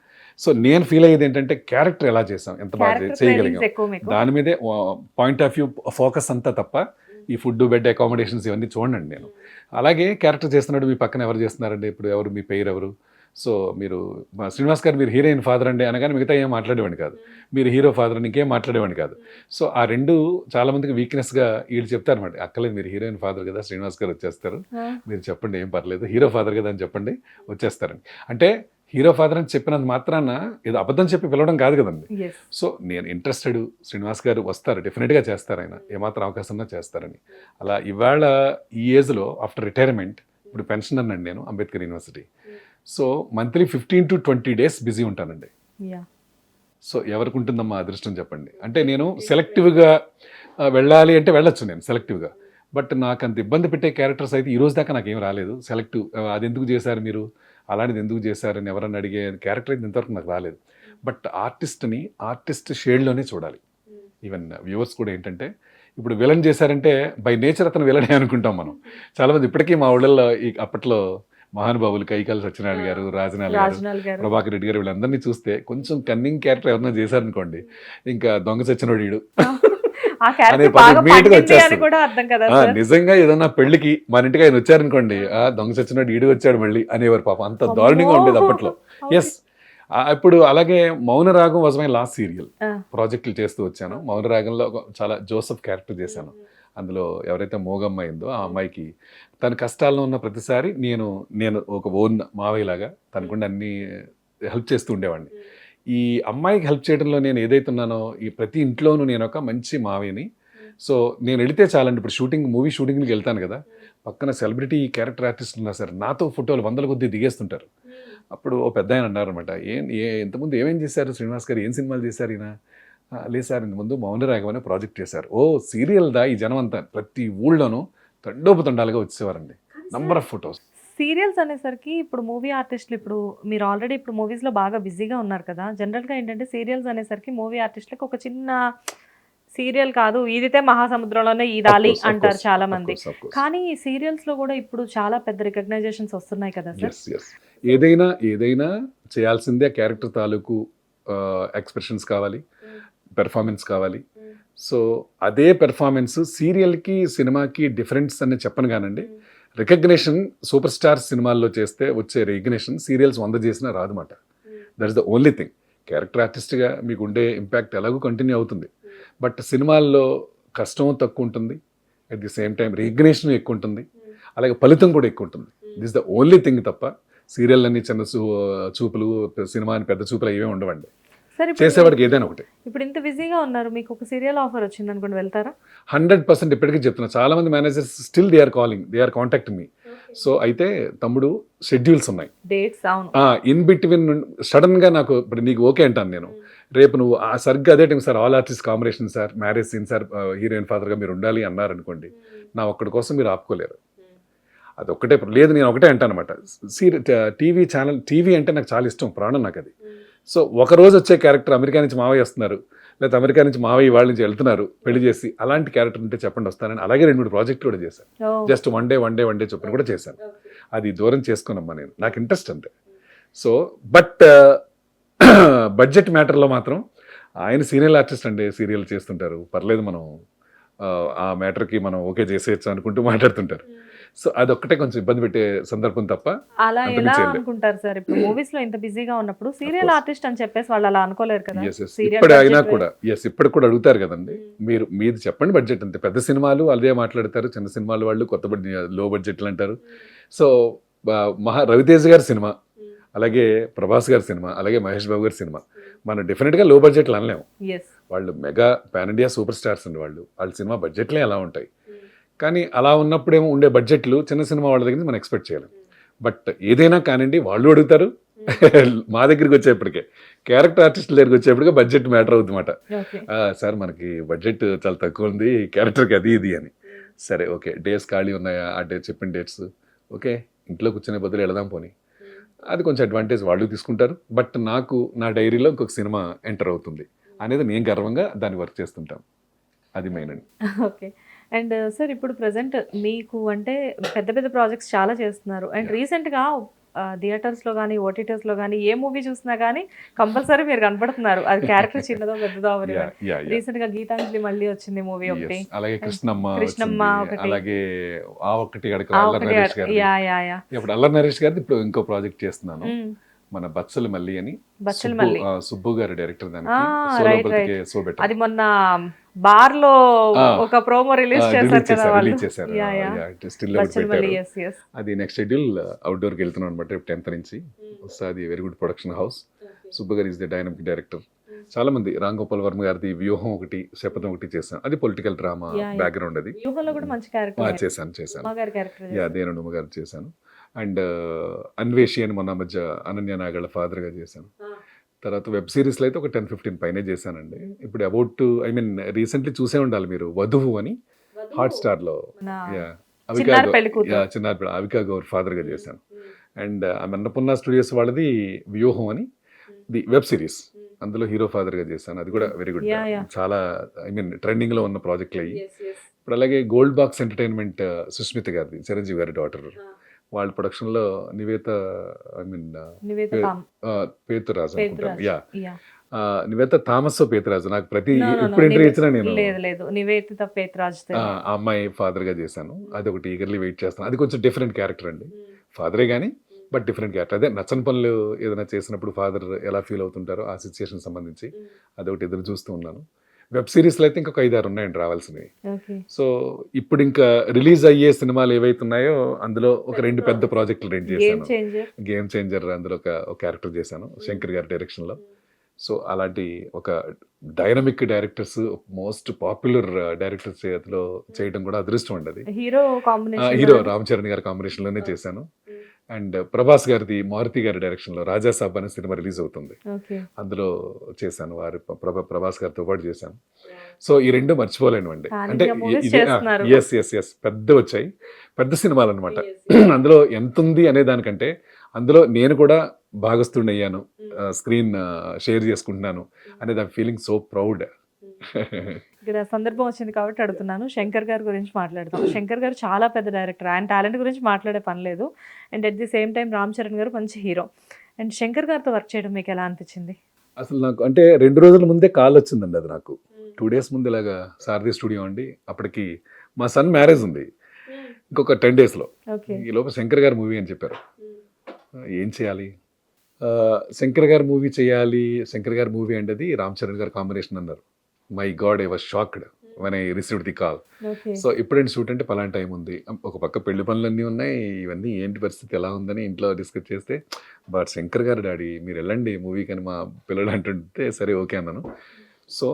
సో నేను ఫీల్ అయ్యేది ఏంటంటే క్యారెక్టర్ ఎలా చేసాం, ఎంత బాగా చేయగలిగాం, దాని మీదే పాయింట్ ఆఫ్ వ్యూ ఫోకస్ అంతా తప్ప ఈ ఫుడ్ బెడ్ అకామిడేషన్స్ ఇవన్నీ చూడండి నేను. అలాగే క్యారెక్టర్ చేస్తున్నాడు, మీ పక్కన ఎవరు చేస్తున్నారండి, ఇప్పుడు ఎవరు మీ పేరు ఎవరు, సో మీరు శ్రీనివాస్ గారు మీరు హీరోయిన్ ఫాదర్ అండి అనగానే మిగతా ఏం మాట్లాడేవాడిని కాదు, మీరు హీరో ఫాదర్ అని ఇంకేం మాట్లాడేవాడిని కాదు. సో ఆ రెండు చాలా మందికి వీక్నెస్గా వీళ్ళు చెప్తారు అనమాట, అక్కలేదు మీరు హీరోయిన్ ఫాదర్ కదా శ్రీనివాస్ గారు వచ్చేస్తారు, మీరు చెప్పండి ఏం పర్లేదు, హీరో ఫాదర్ కదా అని చెప్పండి వచ్చేస్తారని. అంటే హీరో ఫాదర్ అని చెప్పినంత మాత్రాన ఏదో అబద్ధం చెప్పి పిలవడం కాదు కదండి. సో నేను ఇంట్రెస్టెడ్, శ్రీనివాస్ గారు వస్తారు, డెఫినెట్గా చేస్తారు, ఆయన ఏమాత్రం అవకాశం ఉన్నా చేస్తారని. అలా ఇవాళ ఈ ఏజ్లో ఆఫ్టర్ రిటైర్మెంట్, ఇప్పుడు పెన్షన్ అన్నాను నేను Ambedkar university, so monthly 15 to 20 days busy ఉంటానండి. సో ఎవరికి ఉంటుందమ్మా అదృష్టం చెప్పండి. అంటే నేను సెలెక్టివ్గా వెళ్ళాలి అంటే వెళ్ళొచ్చు నేను సెలెక్టివ్గా, బట్ నాకు అంత ఇబ్బంది పెట్టే క్యారెక్టర్స్ అయితే ఈ రోజు దాకా నాకేం రాలేదు. సెలెక్టివ్ అది ఎందుకు చేశారు మీరు, అలాంటిది ఎందుకు చేశారని ఎవరన్నా అడిగే క్యారెక్టర్ అయితే ఇంతవరకు నాకు రాలేదు. బట్ ఆర్టిస్ట్ షేడ్లోనే చూడాలి. ఈవెన్ వ్యూవర్స్ కూడా ఏంటంటే ఇప్పుడు విలన్ చేశారంటే బై నేచర్ అతను విలనే అనుకుంటాం మనం. చాలామంది ఇప్పటికీ మా ఊళ్ళల్లో ఈ అప్పట్లో మహానుభావులు కైకాల సత్యనారాయణ గారు, రాజనాల్ గారు, ప్రభాకర్ రెడ్డి గారు, వీళ్ళందరినీ చూస్తే కొంచెం కన్నింగ్ క్యారెక్టర్ ఎవరైనా చేశారనుకోండి, ఇంకా దొంగ సచ్చినోడు ఈడు అనే నీట్గా వచ్చేస్తారు. నిజంగా ఏదన్నా పెళ్లికి మన ఇంటికి ఆయన వచ్చారనుకోండి, దొంగ సచ్చినోడు ఈడు వచ్చాడు మళ్ళీ అనేవారు పాపం, అంత దారుణంగా ఉండేది అప్పట్లో. ఎస్, ఇప్పుడు అలాగే Mounaragam was my last serial. ఆ. ప్రాజెక్టులు చేస్తూ వచ్చాను. మౌనరాగంలో చాలా జోసెఫ్ క్యారెక్టర్ చేశాను. అందులో ఎవరైతే మోగమ్మ అయిందో ఆ అమ్మాయికి తన కష్టాల్లో ఉన్న ప్రతిసారి నేను ఒక ఓన్ మావయ్యలాగా తనకుండా అన్ని హెల్ప్ చేస్తూ ఉండేవాడిని. ఈ అమ్మాయికి హెల్ప్ చేయడంలో నేను ఏదైతే ఉన్నానో ఈ ప్రతి ఇంట్లోనూ నేను ఒక మంచి మావయ్యని. సో నేను వెళితే చాలండి, ఇప్పుడు మూవీ షూటింగ్కి వెళ్తాను కదా, పక్కన సెలబ్రిటీ క్యారెక్టర్ ఆర్టిస్ట్ ఉన్నారు సార్, నాతో ఫోటోలు 100 కొద్దీ దిగేస్తుంటారు. అప్పుడు ఓ పెద్ద ఆయన అన్నారనమాట, ఇంతకుముందు ఏమేం చేశారు శ్రీనివాస్ గారు, ఏం సినిమాలు చేశారు ఈయన? లేదు సార్, ఇంతకుముందు మౌనరాగం అనే ప్రాజెక్ట్ చేశారు. ఓ సీరియల్ దా, ఈ జనం అంతా ప్రతి ఊళ్ళోనూ తండోపతండాలుగా వచ్చేవారండి, నంబర్ ఆఫ్ ఫొటోస్. సీరియల్స్ అనేసరికి ఇప్పుడు మూవీ ఆర్టిస్టులు, ఇప్పుడు మీరు ఆల్రెడీ ఇప్పుడు మూవీస్లో బాగా బిజీగా ఉన్నారు కదా, జనరల్గా ఏంటంటే సీరియల్స్ అనేసరికి మూవీ ఆర్టిస్టులకు ఒక చిన్న సీరియల్ కాదు ఈదితే మహాసముద్రంలోనే ఈదాలి అంటారు చాలా మంది. కానీ ఈ సీరియల్స్ లో కూడా ఇప్పుడు చాలా పెద్ద రికగ్నైజేషన్స్ వస్తున్నాయి కదా సార్. ఏదైనా చేయాల్సిందే క్యారెక్టర్ తాలూకు ఎక్స్ప్రెషన్స్ కావాలి, పెర్ఫార్మెన్స్ కావాలి. సో అదే పెర్ఫార్మెన్స్ సీరియల్కి సినిమాకి డిఫరెన్స్ అని చెప్పను కానండి. రికగ్నేషన్ సూపర్ స్టార్ సినిమాల్లో చేస్తే వచ్చే రికగ్నేషన్ సీరియల్స్ 100 చేసినా రాదన్నమాట. That is the only thing. Character ఆర్టిస్ట్గా మీకు ఉండే ఇంపాక్ట్ ఎలాగో కంటిన్యూ అవుతుంది, బట్ సినిమాల్లో కష్టం తక్కువ ఉంటుంది, at the same time recognition ఎక్కువ ఉంటుంది, అలాగే ఫలితం కూడా ఎక్కువ ఉంటుంది. దిస్ ద ఓన్లీ థింగ్ తప్ప సీరియల్ అన్ని చిన్న చూపులు, సినిమా అని పెద్ద చూపులు ఏమీ ఉండవండి. చేసేవాడికి ఏదైనా ఒకటి. ఇప్పుడు ఇంత బిజీగా ఉన్నారు, మీకు ఒక సీరియల్ ఆఫర్ వచ్చింది అనుకోండి, వెళ్తారా? 100% ఇప్పటికీ చెప్తున్నా. చాలా మంది managers still they are calling, they are contacting me. So అయితే తమ్ముడు షెడ్యూల్స్ ఉన్నాయి, డేట్స్. అవును, ఇన్ బిట్వీన్ సడన్ గా నాకు ఇప్పుడు నీకు ఓకే అంటాను నేను, రేపు నువ్వు సరిగ్గా అదే time sir all artist combination sir, marriage scene sir, heroine ఫాదర్గా మీరు ఉండాలి అన్నారు అనుకోండి, నా ఒక్కడి కోసం మీరు ఆపుకోలేరు. అదొక్కటే లేదు, నేను ఒకటే అంటాను అనమాట. టీవీ ఛానల్, టీవీ అంటే నాకు చాలా ఇష్టం, ప్రాణం నాకు అది. సో ఒకరోజు వచ్చే క్యారెక్టర్ అమెరికా నుంచి మావయ్య వస్తున్నారు, లేకపోతే అమెరికా నుంచి మావయ్య వాళ్ళ నుంచి వెళ్తున్నారు పెళ్లి చేసి, అలాంటి క్యారెక్టర్ ఉంటే చెప్పండి వస్తానని. అలాగే 2-3 ప్రాజెక్టులు కూడా చేశాను. జస్ట్ వన్ డే చొప్పున కూడా చేశాను. అది దూరం చేసుకున్నామ్మా నేను, నాకు ఇంట్రెస్ట్ అంతే. సో బట్ బడ్జెట్ మ్యాటర్లో మాత్రం ఆయన సీరియల్ ఆర్టిస్ట్ అండి, సీరియల్ చేస్తుంటారు, పర్లేదు మనం ఆ మ్యాటర్కి మనం ఓకే చేసేయచ్చు అనుకుంటూ మాట్లాడుతుంటారు. సో అదొక్కటే కొంచెం ఇబ్బంది పెట్టే సందర్భం తప్ప. అలా ఎలా అనుకుంటారు సార్, ఇప్పుడు మూవీస్ లో ఇంత బిజీగా ఉన్నప్పుడు సీరియల్ ఆర్టిస్ట్ అని చెప్పేసి వాళ్ళు అలా అనుకోలేరు కదా. ఇప్పుడు అయినా కూడా ఇప్పుడు కూడా అడుగుతారు కదండి, మీది చెప్పండి బడ్జెట్ అంతే. పెద్ద సినిమాలు అదే మాట్లాడతారు, చిన్న సినిమాలు వాళ్ళు కొత్త లో బడ్జెట్లు అంటారు. సో రవితేజ గారి సినిమా, అలాగే ప్రభాస్ గారి సినిమా, అలాగే మహేష్ బాబు గారి సినిమా, మనం డెఫినెట్గా లో బడ్జెట్లు అనలేము. వాళ్ళు mega pan India super stars అండి, వాళ్ళ సినిమా బడ్జెట్లే ఎలా ఉంటాయి. కానీ అలా ఉన్నప్పుడేమో ఉండే బడ్జెట్లు చిన్న సినిమా వాళ్ళ దగ్గర మనం ఎక్స్పెక్ట్ చేయలేం. బట్ ఏదైనా కానివ్వండి, వాళ్ళు అడుగుతారు. మా దగ్గరికి వచ్చేప్పటికే, క్యారెక్టర్ ఆర్టిస్ట్ దగ్గరికి వచ్చేప్పటికే బడ్జెట్ మ్యాటర్ అవుతుందన్నమాట. సార్ మనకి బడ్జెట్ చాలా తక్కువ ఉంది క్యారెక్టర్కి, అది ఇది అని. సరే ఓకే, డేస్ ఖాళీ ఉన్నాయా, ఆ డేట్ చెప్పిన డేట్స్ ఓకే, ఇంట్లో కూర్చునే బదులు వెళదాం పోనీ, అది కొంచెం అడ్వాంటేజ్ వాళ్ళు తీసుకుంటారు. బట్ నాకు నా డైరీలో ఇంకొక సినిమా ఎంటర్ అవుతుంది అనేది నేను గర్వంగా దాన్ని వర్క్ చేస్తుంటాను. అది మెయిన్ అండి. ఓకే. అండ్ సార్ ఇప్పుడు ప్రజెంట్ మీకు అంటే పెద్ద పెద్ద ప్రాజెక్ట్స్ చాలా చేస్తున్నారు. అండ్ రీసెంట్గా థియేటర్స్లో కానీ ఓటీటీస్లో కానీ ఏ మూవీ చూసినా కానీ కంపల్సరీ మీరు కనపడుతున్నారు, అది క్యారెక్టర్ చిన్నదో పెద్దదో అవని. రీసెంట్గా గీతాంజలి మళ్ళీ వచ్చింది మూవీ ఒకటి, అలాగే కృష్ణమ్మ ఒకటి, అలాగే ఇప్పుడు అల్లరి నరేష్ గారిది ఇప్పుడు ఇంకో ప్రాజెక్ట్ చేస్తున్నాను, మన బచ్చలు మల్లి అని, సుబ్బు గారు డైరెక్టర్. దానికి అది మొన్న బార్ లో ఒక ప్రోమో రిలీజ్ చేశారు. అది నెక్స్ట్ షెడ్యూల్ అవుట్డోర్ కి వెళ్తున్నాం అనమాట, రేపు 10th నుంచి వస్తుంది. Very good production house. Subbu గారు ఇస్ ద డైనమిక్ డైరెక్టర్. చాలా మంది, రామ్ గోపాల్ వర్మ గారిది వ్యూహం ఒకటి, శపథం ఒకటి చేశాను, అది పొలిటికల్ డ్రామా బ్యాక్గ్రౌండ్. అది చేశాను దేనుడుమ్మ గారు చేశాను. అండ్ అన్వేషి అని మొన్న మధ్య అనన్య నాగళ్ళ ఫాదర్గా చేశాను. తర్వాత వెబ్ సిరీస్లో అయితే ఒక 10-15 పైనే చేశానండి. ఇప్పుడు అబౌట్ రీసెంట్లీ చూసే ఉండాలి మీరు, వధువు అని హాట్‌స్టార్లో, అవికా గౌర్ ఫాదర్గా చేశాను. అండ్ అన్నపూర్ణ స్టూడియోస్ వాళ్ళది వ్యూహం అని ది వెబ్ సిరీస్, అందులో హీరో ఫాదర్గా చేశాను. అది కూడా వెరీ గుడ్, చాలా ట్రెండింగ్లో ఉన్న ప్రాజెక్టులు అయ్యి. ఇప్పుడు అలాగే గోల్డ్ బాక్స్ ఎంటర్టైన్మెంట్, సుస్మిత గారిది, చిరంజీవి గారి డాటర్, వాళ్ళ ప్రొడక్షన్లో పేతురాజు అనుకుంటాను, నివేత థామస్ పేతురాజు. నాకు ప్రతి ఎప్పుడు ఇంటర్వ్యూ ఇచ్చినా నేను ఆ అమ్మాయి ఫాదర్ గా చేశాను. అది ఒకటి ఈగర్లీ వెయిట్ చేస్తాను. అది కొంచెం డిఫరెంట్ క్యారెక్టర్ అండి, ఫాదరే కానీ బట్ డిఫరెంట్ క్యారెక్టర్. అదే నచ్చని పనులు ఏదైనా చేసినప్పుడు ఫాదర్ ఎలా ఫీల్ అవుతుంటారో ఆ సిచ్యుయేషన్ సంబంధించి అదొకటి ఎదురు చూస్తూ ఉన్నాను. వెబ్ సిరీస్లో అయితే ఇంకొక 5-6 ఉన్నాయండి రావాల్సినవి. సో ఇప్పుడు ఇంకా రిలీజ్ అయ్యే సినిమాలు ఏవైతే ఉన్నాయో అందులో ఒక 2 పెద్ద ప్రాజెక్టులు రెడీ చేశాను. గేమ్ చేంజర్ అందులో ఒక క్యారెక్టర్ చేశాను శంకర్ గారి డైరెక్షన్లో. సో అలాంటి ఒక dynamic directors, most popular directors చేతిలో చేయడం కూడా అదృష్టం అండి. అది హీరో రామ్ చరణ్ గారి కాంబినేషన్లోనే చేశాను. అండ్ ప్రభాస్ గారిది మారుతి గారి డైరెక్షన్లో రాజా సాబ్ అనే సినిమా రిలీజ్ అవుతుంది, అందులో చేశాను. వారి ప్రభాస్ గారితో పాటు చేశాను. సో ఈ 2 మర్చిపోలేను అండి. అంటే ఎస్ పెద్ద వచ్చాయి, పెద్ద సినిమాలు అనమాట. అందులో ఎంత ఉంది అనే దానికంటే అందులో నేను కూడా భాగస్థుడయ్యాను, స్క్రీన్ షేర్ చేసుకుంటున్నాను అనే దాని ఫీలింగ్ సో ప్రౌడ్. ఇక్కడ సందర్భం వచ్చింది కాబట్టి అడుగుతున్నాను. శంకర్ గారి గురించి మాట్లాడదాం. శంకర్ గారు చాలా పెద్ద డైరెక్టర్, ఆయన టాలెంట్ గురించి మాట్లాడే పని లేదు. And at the same time Ram Charan గారు మంచి హీరో. అండ్ శంకర్ గారితో వర్క్ చేయడం మీకు ఎలా అనిపించింది? అసలు నాకు అంటే 2 రోజుల ముందే కాల్ వచ్చిందండి. అది నాకు 2 days ముందు ఇలాగా సారథి స్టూడియో అండి, అప్పటికి మా సన్ మ్యారేజ్ ఉంది ఇంకొక 10 daysలో. ఈ లోపల శంకర్ గారి మూవీ అని చెప్పారు. ఏం చేయాలి, శంకర్ గారి మూవీ చేయాలి. శంకర్ గారి మూవీ అంటే అది రామ్ చరణ్ గారి కాంబినేషన్ అన్నారు. My God, I was shocked when I received the call. So ఇప్పుడేంటి షూట్ అంటే పలానా టైం ఉంది, ఒక పక్క పెళ్లి పనులన్నీ ఉన్నాయి, ఇవన్నీ ఏంటి పరిస్థితి ఎలా ఉందని ఇంట్లో డిస్కస్ చేస్తే, బట్ శంకర్ గారు డాడీ మీరు వెళ్ళండి మూవీకి అని మా పిల్లలు అంటుంటే సరే ఓకే అన్నాను. సో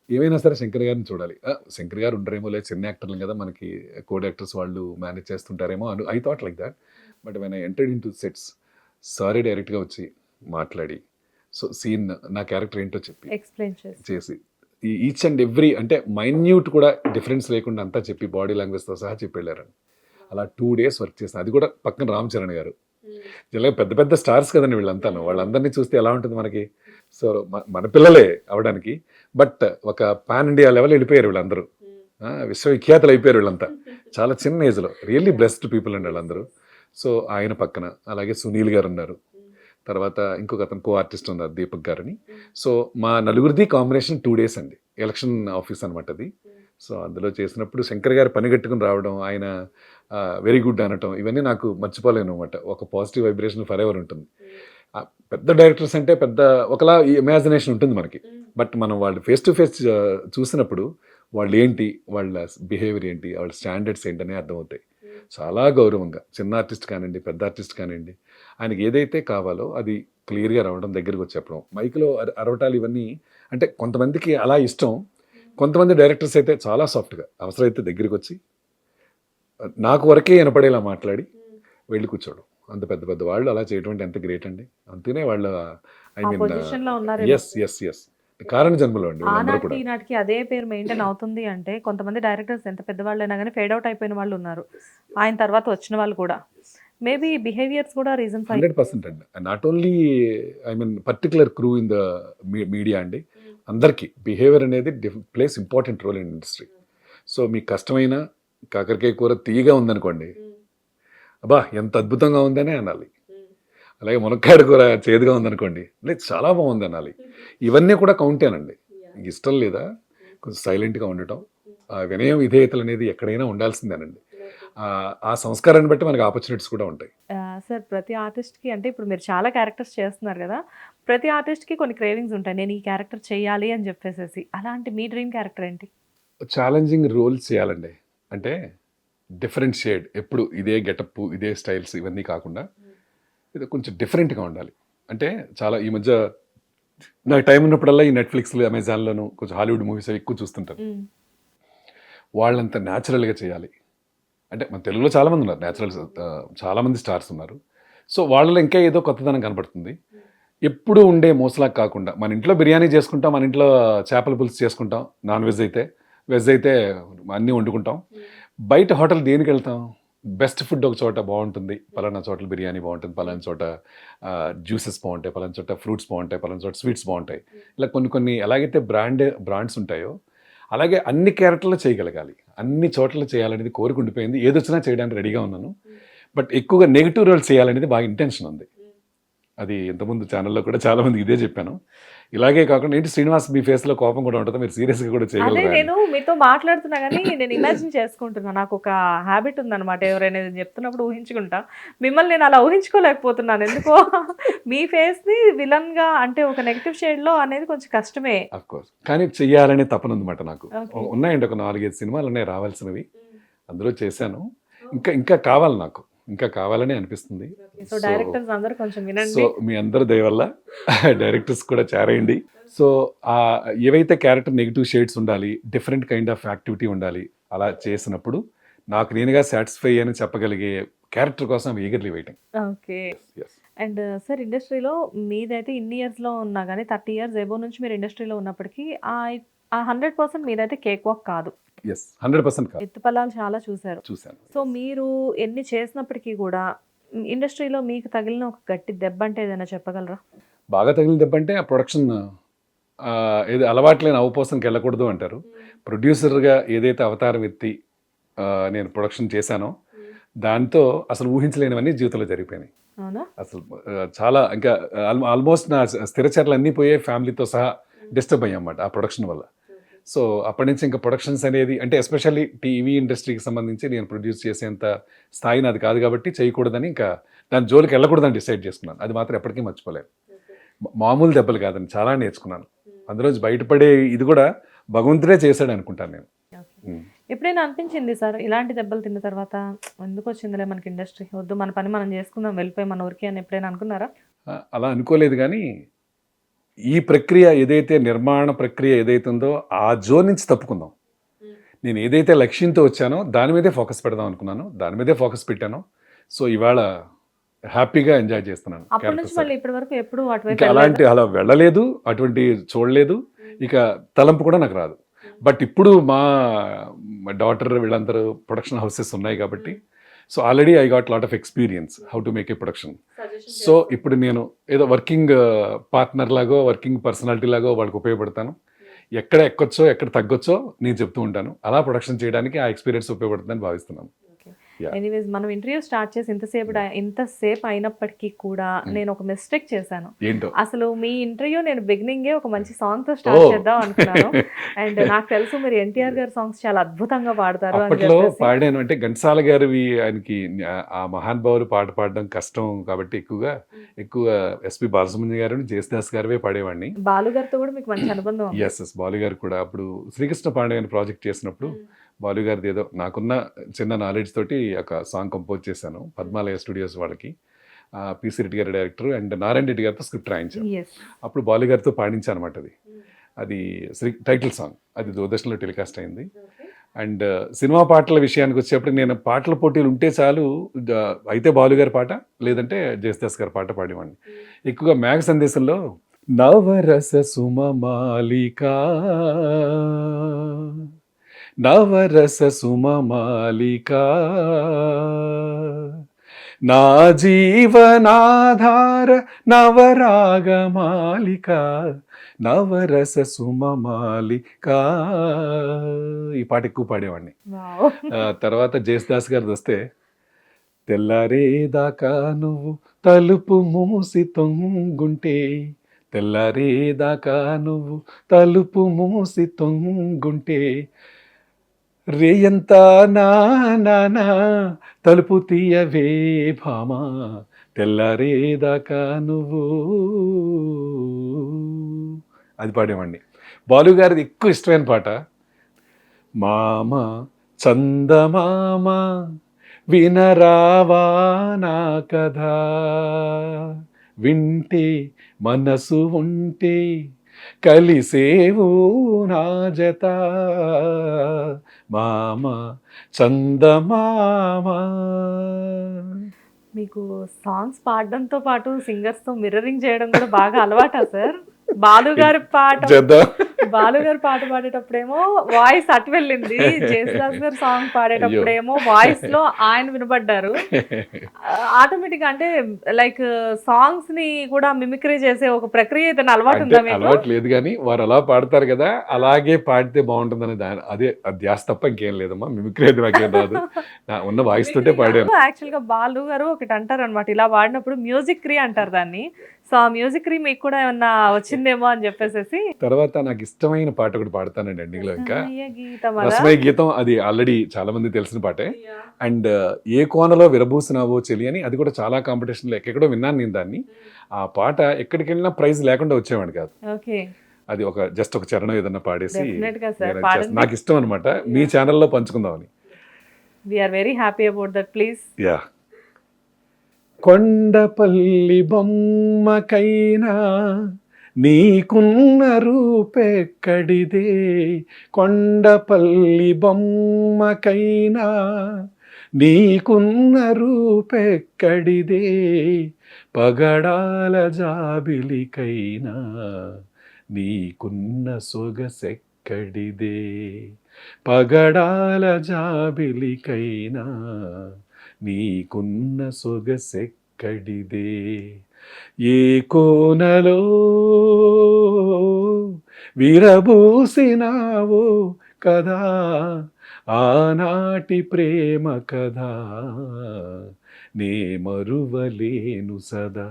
ఏమైనా సరే శంకర్ గారిని చూడాలి. శంకర్ గారు ఉండరేమో, లేదు చిన్న యాక్టర్లు కదా, మనకి కో యాక్టర్స్ వాళ్ళు మేనేజ్ చేస్తుంటారేమో అని I thought like that. But when I entered in to sets, sorry డైరెక్ట్గా వచ్చి మాట్లాడి, సో సీన్ నా క్యారెక్టర్ ఏంటో చెప్పి ఎక్స్ప్లెయిన్ చేసి ఈచ్ అండ్ ఎవ్రీ అంటే మైన్యూట్ కూడా డిఫరెన్స్ లేకుండా అంతా చెప్పి బాడీ లాంగ్వేజ్తో సహా చెప్పి వెళ్ళారండి. అలా 2 days వర్క్ చేస్తాను. అది కూడా పక్కన రామ్ చరణ్ గారు. ఇలా పెద్ద పెద్ద స్టార్స్ కదండి వీళ్ళంతాను, వాళ్ళందరినీ చూస్తే ఎలా ఉంటుంది మనకి. సో మన పిల్లలే అవడానికి, బట్ ఒక పాన్ ఇండియా లెవెల్ వెళ్ళిపోయారు వీళ్ళందరూ, విశ్వవిఖ్యాతలు అయిపోయారు వీళ్ళంతా చాలా చిన్న ఏజ్లో. రియల్లీ బ్లెస్డ్ పీపుల్ అండి వాళ్ళందరూ. సో ఆయన పక్కన అలాగే సునీల్ గారు ఉన్నారు, తర్వాత ఇంకొక అతను కో ఆర్టిస్ట్ ఉన్నారు దీపక్ గారని. సో మా నలుగురిది కాంబినేషన్ 2 days అండి, ఎలక్షన్ ఆఫీస్ అనమాట అది. సో అందులో చేసినప్పుడు శంకర్ గారు పని కట్టుకుని రావడం, ఆయన వెరీ గుడ్ అనటం, ఇవన్నీ నాకు మర్చిపోలేను అనమాట. ఒక పాజిటివ్ వైబ్రేషన్ ఫర్ ఎవర్ ఉంటుంది. పెద్ద డైరెక్టర్స్ అంటే పెద్ద ఒకలా ఇమాజినేషన్ ఉంటుంది మనకి, బట్ మనం వాళ్ళు ఫేస్ టు ఫేస్ చూసినప్పుడు వాళ్ళు ఏంటి, వాళ్ళ బిహేవియర్ ఏంటి, వాళ్ళ స్టాండర్డ్స్ ఏంటనే అర్థమవుతాయి. చాలా గౌరవంగా చిన్న ఆర్టిస్ట్ కానివ్వండి, పెద్ద ఆర్టిస్ట్ కానివ్వండి, ఆయనకి ఏదైతే కావాలో అది క్లియర్గా రావడం, దగ్గరికి వచ్చి చెప్పడం, మైక్లో అరవటాలు, ఇవన్నీ అంటే కొంతమందికి అలా ఇష్టం. కొంతమంది డైరెక్టర్స్ అయితే చాలా సాఫ్ట్గా అవసరమైతే దగ్గరికి వచ్చి నాకు వరకే వినపడేలా మాట్లాడి వెళ్ళి కూర్చోవడం. అంత పెద్ద పెద్ద వాళ్ళు అలా చేయడం అంటే ఎంత గ్రేట్ అండి. అంతేనే వాళ్ళు ఐ మీన్ ఎస్ కారణ జన్మలో అండి అందరూ కూడా. ఈనాటికి అదే పేరు మెయింటైన్ అవుతుంది అంటే కొంతమంది డైరెక్టర్స్ ఎంత పెద్దవాళ్ళైనా కానీ ఫేడ్ అవుట్ అయిపోయిన వాళ్ళు ఉన్నారు, ఆయన తర్వాత వచ్చిన వాళ్ళు కూడా. మేబీ బిహేవియర్స్ కూడా రీజన్స్ 100% అండి. Not only I mean particular crew in the media అండి, అందరికీ బిహేవియర్ అనేది plays important role in industry. So మీకు కష్టమైన కాకరకాయ కూర తీయగా ఉందనుకోండి, అబ్బా ఎంత అద్భుతంగా ఉందనే అనాలి. అలాగే మునక్కాయ కూర చేదుగా ఉందనుకోండి, లేదు చాలా బాగుంది అనాలి. ఇవన్నీ కూడా కౌంటేనండి. ఇష్టం లేదా కొంచెం సైలెంట్గా ఉండటం, వినయం విధేయతలు అనేది ఎక్కడైనా ఉండాల్సిందేనండి. ఆ సంస్కారాన్ని బట్టి మనకి ఆపర్చునిటీస్ కూడా ఉంటాయి. సార్ ప్రతి ఆర్టిస్ట్కి అంటే ఇప్పుడు మీరు చాలా క్యారెక్టర్స్ చేస్తున్నారు కదా, ప్రతి ఆర్టిస్ట్కి కొన్ని క్రేవింగ్స్ ఉంటాయి, నేను ఈ క్యారెక్టర్ చేయాలి అని చెప్పేసి. అలాంటి మీ డ్రీమ్ క్యారెక్టర్ ఏంటి? ఛాలెంజింగ్ రోల్స్ చేయాలండి. అంటే డిఫరెంట్ షేడ్, ఎప్పుడు ఇదే గెటప్ ఇదే స్టైల్స్ ఇవన్నీ కాకుండా ఇది కొంచెం డిఫరెంట్గా ఉండాలి. అంటే చాలా ఈ మధ్య నాకు టైం ఉన్నప్పుడల్లా ఈ నెట్ఫ్లిక్స్లో, అమెజాన్లోను కొంచెం హాలీవుడ్ మూవీస్ అవి ఎక్కువ చూస్తుంటారు. వాళ్ళంత న్యాచురల్గా చేయాలి. అంటే మన తెలుగులో చాలామంది ఉన్నారు న్యాచురల్స్, చాలామంది స్టార్స్ ఉన్నారు. సో వాళ్ళలో ఇంకా ఏదో కొత్తదనం కనపడుతుంది. ఎప్పుడు ఉండే మోసలా కాకుండా మన ఇంట్లో బిర్యానీ చేసుకుంటాం, మన ఇంట్లో చేపల పులుసు చేసుకుంటాం, నాన్ వెజ్ అయితే, వెజ్ అయితే అన్నీ వండుకుంటాం. బయట హోటల్ దేనికి వెళ్తాం? బెస్ట్ ఫుడ్ ఒక చోట బాగుంటుంది, పలానా చోట్ల బిర్యానీ బాగుంటుంది, పలానా చోట జ్యూసెస్ బాగుంటాయి, పలానా చోట ఫ్రూట్స్ బాగుంటాయి, పలానా చోట స్వీట్స్ బాగుంటాయి. ఇలా కొన్ని ఎలాగైతే బ్రాండ్స్ ఉంటాయో అలాగే అన్ని క్యారెక్టర్లు చేయగలగాలి, అన్ని చోట్ల చేయాలనేది కోరుకుండిపోయింది. ఏదొచ్చినా చేయడానికి రెడీగా ఉన్నాను. బట్ ఎక్కువగా నెగిటివ్ రోల్స్ చేయాలనేది బాగా ఇంటెన్షన్ ఉంది. అది ఇంతకుముందు ఛానల్లో కూడా చాలా మంది ఇదే చెప్పాను. ఇలాగే కాకుండా ఏంటి శ్రీనివాస్ మీ ఫేస్లో కోపం కూడా ఉంటుందా, మీరు సీరియస్గా కూడా అదే చేయగలరా? నేను మీతో మాట్లాడుతున్నా కానీ నేను ఇమాజిన్ చేసుకుంటున్నా. నాకు ఒక హ్యాబిట్ ఉందన్నమాట, ఎవరైనా ఏదైనా చెప్తున్నప్పుడు ఊహించుకుంటా. మిమ్మల్ని నేను అలా ఊహించుకోలేకపోతున్నాను ఎందుకో. మీ ఫేస్ ని విలన్ గా అంటే ఒక నెగిటివ్ షేడ్ లో అనేది కొంచెం కష్టమే. అఫ్ కోర్స్, కానీ చెయ్యాలనే తపన ఉందన్నమాట నాకు. Okay. ఉన్నాయండి ఒక 4-5 సినిమాలు ఉన్నాయి రావాల్సినవి, అందులో చేశాను. ఇంకా కావాలి నాకు, ఇంకా కావాలని అనిపిస్తుంది. సో డైరెక్టర్స్ అందరూ కొంచెం సో వినండి. మీ అందరి దయ వల్ల డైరెక్టర్స్ కూడా చేరేయండి. సో ఏవైతే క్యారెక్టర్ నెగిటివ్ షేడ్స్ ఉండాలి, డిఫరెంట్ కైండ్ ఆఫ్ యాక్టివిటీ ఉండాలి, అలా చేసినప్పుడు నాకు నేనుగా సాటిస్ఫై అని చెప్పగలిగే క్యారెక్టర్ కోసం eagerly waiting. Okay. And sir ఇండస్ట్రీలో మీదైతే ఇన్ని ఇయర్స్లో ఉన్నా కానీ 30 years ఎబో నుంచి మీరు ఇండస్ట్రీలో ఉన్నప్పటికీ ఆ 100% మీదైతే కేక్ వాక్ కాదు, ఎస్ 100% కాదు, ఎత్తుపల్లాలు చాలా చూశారు. చూశాను. సో మీరు ఎన్ని చేసినప్పటికీ కూడా ఇండస్ట్రీలో మీకు తగిలిన ఒక గట్టి దెబ్బ అంటే ఏదైనా చెప్పగలరా? బాగా తగిలిన దెబ్బంటే ఆ ప్రొడక్షన్ ఏది అలవాట్లేని అవపోసనకి వెళ్ళకూడదు అంటారు. ప్రొడ్యూసర్గా ఏదైతే అవతారం ఎత్తి నేను ప్రొడక్షన్ చేశానో దాంతో అసలు ఊహించలేనివన్నీ జీవితంలో జరిగిపోయినాయి. అవునా? అసలు చాలా ఇంకా ఆల్మోస్ట్ నా స్థిరచర్లు అన్నీ పోయే, ఫ్యామిలీతో సహా డిస్టర్బ్ అయ్యామాట ఆ ప్రొడక్షన్ వల్ల. సో అప్పటి నుంచి ఇంకా ప్రొడక్షన్స్ అనేది అంటే ఎస్పెషల్లీ టీవీ ఇండస్ట్రీకి సంబంధించి నేను ప్రొడ్యూస్ చేసేంత స్థాయి నాది కాదు కాబట్టి చేయకూడదని, ఇంకా దాని జోలికి వెళ్ళకూడదని డిసైడ్ చేసుకున్నాను. అది మాత్రం ఎప్పటికీ మర్చిపోలేదు. మామూలు దెబ్బలు కాదని చాలా నేర్చుకున్నాను. అందులోంచి బయటపడే ఇది కూడా భగవంతుడే చేశాడు అనుకుంటాను నేను. ఎప్పుడైనా అనిపించింది సార్ ఇలాంటి దెబ్బలు తిన్న తర్వాత ఎందుకు వచ్చిందిలే మనకి ఇండస్ట్రీ, వద్దు మన పని మనం చేసుకుందాం, వెళ్ళిపోయి మన ఊరికి అని ఎప్పుడైనా అనుకున్నారా? అలా అనుకోలేదు, కానీ ఈ ప్రక్రియ ఏదైతే నిర్మాణ ప్రక్రియ ఏదైతే ఉందో ఆ జోన్ నుంచి తప్పుకుందాం. నేను ఏదైతే లక్ష్యంతో వచ్చానో దాని మీదే ఫోకస్ పెడదాం అనుకున్నాను, దాని మీదే ఫోకస్ పెట్టాను. సో ఇవాళ హ్యాపీగా ఎంజాయ్ చేస్తున్నాను. అప్పటి నుంచి మళ్ళీ ఇప్పటి వరకు ఎప్పుడు ఇంకా అలా వెళ్ళలేదు, అటువంటి చూడలేదు, ఇక తలంపు కూడా నాకు రాదు. బట్ ఇప్పుడు మా డాటర్ వీళ్ళందరూ ప్రొడక్షన్ హౌసెస్ ఉన్నాయి కాబట్టి, so already I got lot of experience how to make a production. So ఇప్పుడు నేను ఏదో వర్కింగ్ పార్ట్నర్ లాగో, వర్కింగ్ పర్సనాలిటీ లాగో వాళ్ళకి ఉపయోగపడతాను. ఎక్కడ ఎక్కొచ్చో ఎక్కడ తగ్గొచ్చో నేను చెప్తూ ఉంటాను. అలా ప్రొడక్షన్ చేయడానికి ఆ ఎక్స్పీరియన్స్ ఉపయోగపడుతుందని భావిస్తున్నాను. ఎనీవేస్ మనం ఇంటర్వ్యూ స్టార్ట్ చేసి ఇంతసేపు అయినప్పటికీ కూడా నేను ఒక మిస్టేక్ చేశాను. ఏంటో అసలు మీ ఇంటర్వ్యూ నేను బిగినింగే ఒక మంచి సాంగ్ తో స్టార్ట్ చేద్దాం అనుకున్నాను. అండ్ నాకు తెలుసు మీరు ఎన్టీఆర్ గారి సాంగ్స్ చాలా అద్భుతంగా పాడతారు అని అప్పట్లో చెప్పేసి. పాడాను. అంటే ఘంటసాల గారివి ఆయనకి ఆ మహానుభావులు పాట పాడడం కష్టం కాబట్టి ఎక్కువ ఎస్పి బాలసుబ్రహ్మణ్యం గారు, జేసుదాస్ గారివే పాడేవాడిని. బాలు గారితో కూడా మీకు మంచి అనుబంధం ఉంది. ఎస్ బాలు గారు కూడా అప్పుడు శ్రీకృష్ణ పాండే అని ప్రాజెక్ట్ చేసినప్పుడు బాలు గారిది ఏదో నాకున్న చిన్న నాలెడ్జ్ తోటి ఒక సాంగ్ కంపోజ్ చేశాను పద్మాలయ స్టూడియోస్ వాళ్ళకి. పిసి రెడ్డి గారి డైరెక్టర్ అండ్ నారాయణ రెడ్డి గారితో స్క్రిప్ట్ రాయించాను. Yes. అప్పుడు బాలు గారితో పాడించాను అనమాట. అది టైటిల్ సాంగ్, అది దూరదర్శన్లో టెలికాస్ట్ అయింది. అండ్ సినిమా పాటల విషయానికి వచ్చేప్పుడు నేను పాటల పోటీలు ఉంటే చాలు, అయితే బాలు గారి పాట లేదంటే జేసుదాస్ గారి పాట పాడేవాడిని. ఎక్కువగా మేఘ సందేశంలో నవరస సుమమాలికా నవరస సుమమాలికా నా జీవనాధార నవరాగమాలిక నవరస సుమమాలికా, ఈ పాట ఎక్కువ పాడేవాడిని. Wow. తర్వాత జేసుదాస్ గారిది వస్తే తెల్లారేదాకా నువ్వు తలుపు మూసి తొంగుంటే, తెల్లారేదాకా నువ్వు తలుపు మూసి తొంగుంటే, రేయంతా నా తలుపు తీయవే భామా, తెల్లారేదాకా నువ్వు, అది పాడేవాడిని. బాలు గారిది ఎక్కువ ఇష్టమైన పాట మామ చందమామ వినరావా నా కథ, వింటే మనసు ఉంటే కలిసేవు నా జత, మామ చందమామ. మీకు సాంగ్స్ పాడడంతో పాటు సింగర్స్ తో మిర్రరింగ్ చేయడం కూడా బాగా అలవాటా సార్? బాలు గారి పాట, చేద్దాం. బాలు గారు పాట పాడేటప్పుడేమో వాయిస్ అటు వెళ్ళింది, జేసుదాస్ గారు సాంగ్ పాడేటప్పుడేమో వాయిస్ లో ఆయన వినపడ్డారు. ఆటోమేటిక్ గా అంటే లైక్ సాంగ్స్ ని కూడా మిమిక్రీ చేసే ఒక ప్రక్రియ ఏదైనా అలవాటు అంటే ఉందా మీకు? అలవాటు లేదు కానీ వారు అలా పాడతారు కదా, అలాగే పాడితే బాగుంటుందని అదే ధ్యాస తప్ప ఇంకేం లేదమ్మా. మిమిక్రీ అయితే నాకేం రాదు, నా ఉన్న వాయిస్ తోటే పాడాను. యాక్చువల్ గా బాలు గారు ఒకటి అంటారు అనమాట, ఇలా పాడినప్పుడు మ్యూజిక్ క్రీ అంటారు దాన్ని. సో ఆ మ్యూజిక్ క్రీ మీకు కూడా ఏమన్నా వచ్చిందేమో అని చెప్పేసి. తర్వాత నాకు ఇష్టమైన పాట ఒకటి పాడతానండి ఎండింగ్ లో. ఇంకా రసమయ గీతం అదా? రసమయ గీతం అది ఆల్రెడీ చాలా మంది తెలిసిన పాటే. అండ్ ఏ కోనలో విరబూసినావో చెలి అని, అది కూడా చాలా కాంపిటీషన్ లో ఎక్కడో విన్నాను నేను దాన్ని. ఆ పాట ఎక్కడికి వెళ్ళినా ప్రైజ్ లేకుండా వచ్చేవాడు కాదు. ఓకే, అది జస్ట్ ఒక చరణం ఏదన్నా పాడేసి డెఫినెట్ గా సార్ నేను పాడండి. నాకు ఇష్టం అనమాట, మీ ఛానల్లో పంచుకుందామని. We are very happy about that, please. Yeah. Kondapalli బొమ్మకైనా నీకున్న రూపెక్కడిదే, కొండపల్లి బొమ్మకైనా నీకున్న రూపెక్కడిదే, పగడాల జాబిలికైనా నీకున్న సొగసెక్కడిదే, పగడాల జాబిలికైనా నీకున్న సొగసెక్కడిదే, ఏ కోనలో విరబూసినావో కదా ఆనాటి ప్రేమ కదా, నే మరువలేను సదా,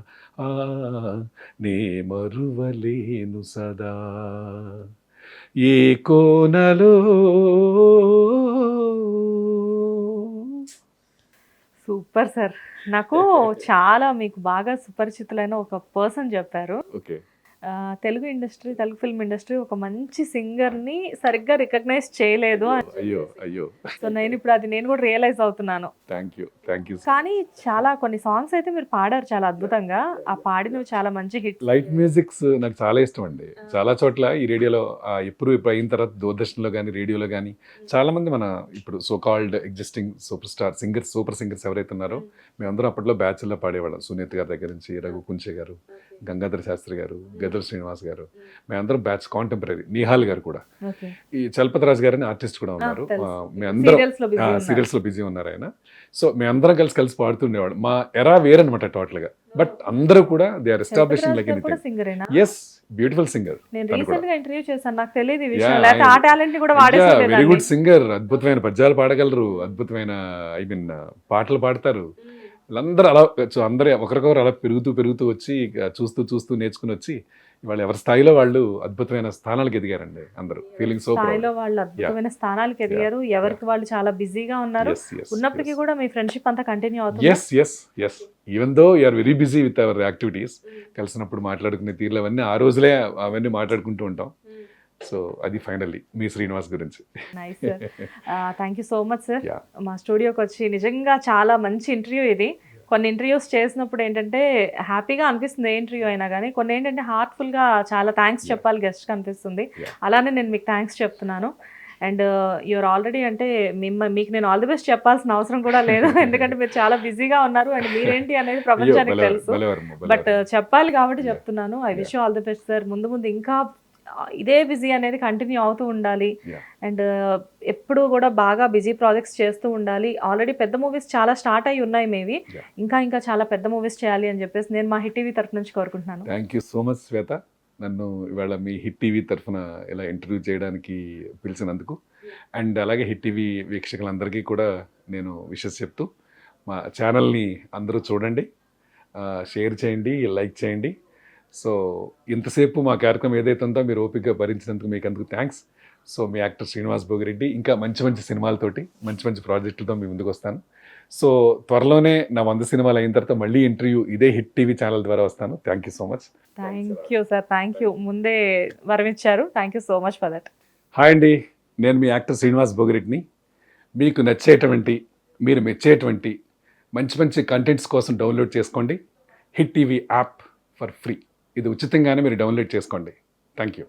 నే మరువలేను సదా, ఏ కోనలో. Super sir. నాకు చాలా మీకు బాగా సుపరిచితులైన ఒక పర్సన్ చెప్పారు, okay, Telugu industry, Telugu film industry ఒక మంచి సింగర్ ని సరిగ్గా రికగ్నైజ్ చేయలేదు అని. అయ్యో అయ్యో, సో నేను కూడా రియలైజ్ అవుతున్నాను. Thank you. కానీ చాలా కొన్ని సాంగ్స్ అయితే మీరు పాడారు చాలా అద్భుతంగా, ఆ పాడినవి చాలా మంచి హిట్. లైట్ మ్యూజిక్స్ నాకు చాలా ఇష్టం అండి. చాలా చోట్ల ఈ రేడియోలో ఇప్పుడు అయిన తర్వాత దూరదర్శన్లో కానీ రేడియోలో కానీ చాలా మంది మన ఇప్పుడు so called existing super star singers, super singers ఎవరైతే ఉన్నారో మేమందరం అప్పట్లో బ్యాచ్ల్లో పాడేవాళ్ళం. సునీత్ గారి దగ్గర నుంచి రఘు కుంచే గారు, గంగాధర శాస్త్రి గారు, గద్దర్ శ్రీనివాస్ గారు, మేమందరం బ్యాచ్ కాంటెంపరీ. నిహాల్ గారు కూడా, ఈ చలపతిరాజు గారు అని ఆర్టిస్ట్ కూడా ఉన్నారు. మేమందరం సీరియల్స్ లో బిజీ ఉన్నారు ఆయన. సో మేమందరం కలిసి పాడుతుండేవాడు. మా ఎరా వేరనమాట టోటల్ గా. బట్ అందరూ కూడా they are establishing like anything. Yes, beautiful singer. నేను రీసెంట్ గా ఇంటర్వ్యూ చేశాను, నాకు తెలియదు ఈ విషయం. లేకపోతే ఆ టాలెంట్ ని కూడా వాడేసుకునేదాన్ని. వెరీ గుడ్ సింగర్, అద్భుతమైన పద్యాలు పాడగలరు, అద్భుతమైన పాటలు పాడతారు. వీళ్ళందరూ అలా అందరూ ఒకరికొకరు అలా పెరుగుతూ వచ్చి చూస్తూ నేర్చుకుని వచ్చి వాళ్ళు ఎవరి స్థాయిలో వాళ్ళు అద్భుతమైన స్థానాలకు ఎదిగారండి. అందరూ ఫీలింగ్ సో స్థాయిలో వాళ్ళు అద్భుతమైన స్థానాలకు ఎదిగారు. ఎవరికి వాళ్ళు చాలా బిజీగా ఉన్నారు. ఉన్నప్పటికీ కూడా మీ ఫ్రెండ్షిప్ అంతా కంటిన్యూ అవుతుంది. Yes even though you are very busy with our activities. కలిసినప్పుడు మాట్లాడుకునే తీరులు అవన్నీ ఆ రోజులే అవన్నీ మాట్లాడుకుంటూ ఉంటాం. సో అది ఫైనల్లీ మీ శ్రీనివాస్ గురించి. Nice sir, thank you so much sir. మా స్టూడియోకి వచ్చి నిజంగా చాలా మంచి ఇంటర్వ్యూ ఇది. కొన్ని ఇంటర్వ్యూస్ చేసినప్పుడు ఏంటంటే హ్యాపీగా అనిపిస్తుంది, ఏ ఇంటర్వ్యూ అయినా కానీ. కొన్ని ఏంటంటే హార్ట్ఫుల్గా చాలా థ్యాంక్స్ చెప్పాలి గెస్ట్కి అనిపిస్తుంది. అలానే నేను మీకు థ్యాంక్స్ చెప్తున్నాను. అండ్ యూఆర్ ఆల్రెడీ అంటే మీకు నేను ఆల్ ది బెస్ట్ చెప్పాల్సిన అవసరం కూడా లేదు, ఎందుకంటే మీరు చాలా బిజీగా ఉన్నారు అండ్ మీరేంటి అనేది ప్రపంచానికి తెలుసు. బట్ చెప్పాలి కాబట్టి చెప్తున్నాను. I wish you all the best sir. ముందు ఇంకా ఇదే బిజీ అనేది కంటిన్యూ అవుతూ ఉండాలి. అండ్ ఎప్పుడు కూడా బాగా బిజీ ప్రాజెక్ట్స్ చేస్తూ ఉండాలి. ఆల్రెడీ పెద్ద మూవీస్ చాలా స్టార్ట్ అయ్యి ఉన్నాయి, మేబీ ఇంకా చాలా పెద్ద మూవీస్ చేయాలి అని చెప్పేసి నేను మా హిట్ టీవీ తరఫు నుంచి కోరుకుంటున్నాను. థ్యాంక్ యూ సో మచ్ శ్వేత, నన్ను ఇవాళ మీ హిట్ టీవీ తరఫున ఇలా ఇంటర్వ్యూ చేయడానికి పిలిచినందుకు. అండ్ అలాగే హిట్ టీవీ వీక్షకులందరికీ కూడా నేను విషెస్ చెప్తూ, మా ఛానల్ని అందరూ చూడండి, షేర్ చేయండి, లైక్ చేయండి. సో ఇంతసేపు మా కార్యక్రమం ఏదైతే ఉందో మీరు ఓపికగా భరించినందుకు మీకు అందుకు థ్యాంక్స్. సో మీ యాక్టర్ శ్రీనివాస్ భోగిరెడ్డి ఇంకా మంచి సినిమాలతోటి మంచి ప్రాజెక్టులతో మీ ముందుకు వస్తాను. సో త్వరలోనే నా 100 సినిమాలు అయిన తర్వాత మళ్ళీ ఇంటర్వ్యూ ఇదే హిట్ టీవీ ఛానల్ ద్వారా వస్తాను. Thank you so much. Thank you sir, thank you. ముందే వరమిచ్చారు. Thank you so much for that. Hi అండి, నేను మీ యాక్టర్ శ్రీనివాస్ భోగిరెడ్డిని. మీకు నచ్చేటువంటి, మీరు మెచ్చేటువంటి మంచి కంటెంట్స్ కోసం డౌన్లోడ్ చేసుకోండి hit TV app for free. ఇది ఉచితంగానే మీరు డౌన్లోడ్ చేసుకోండి. Thank you.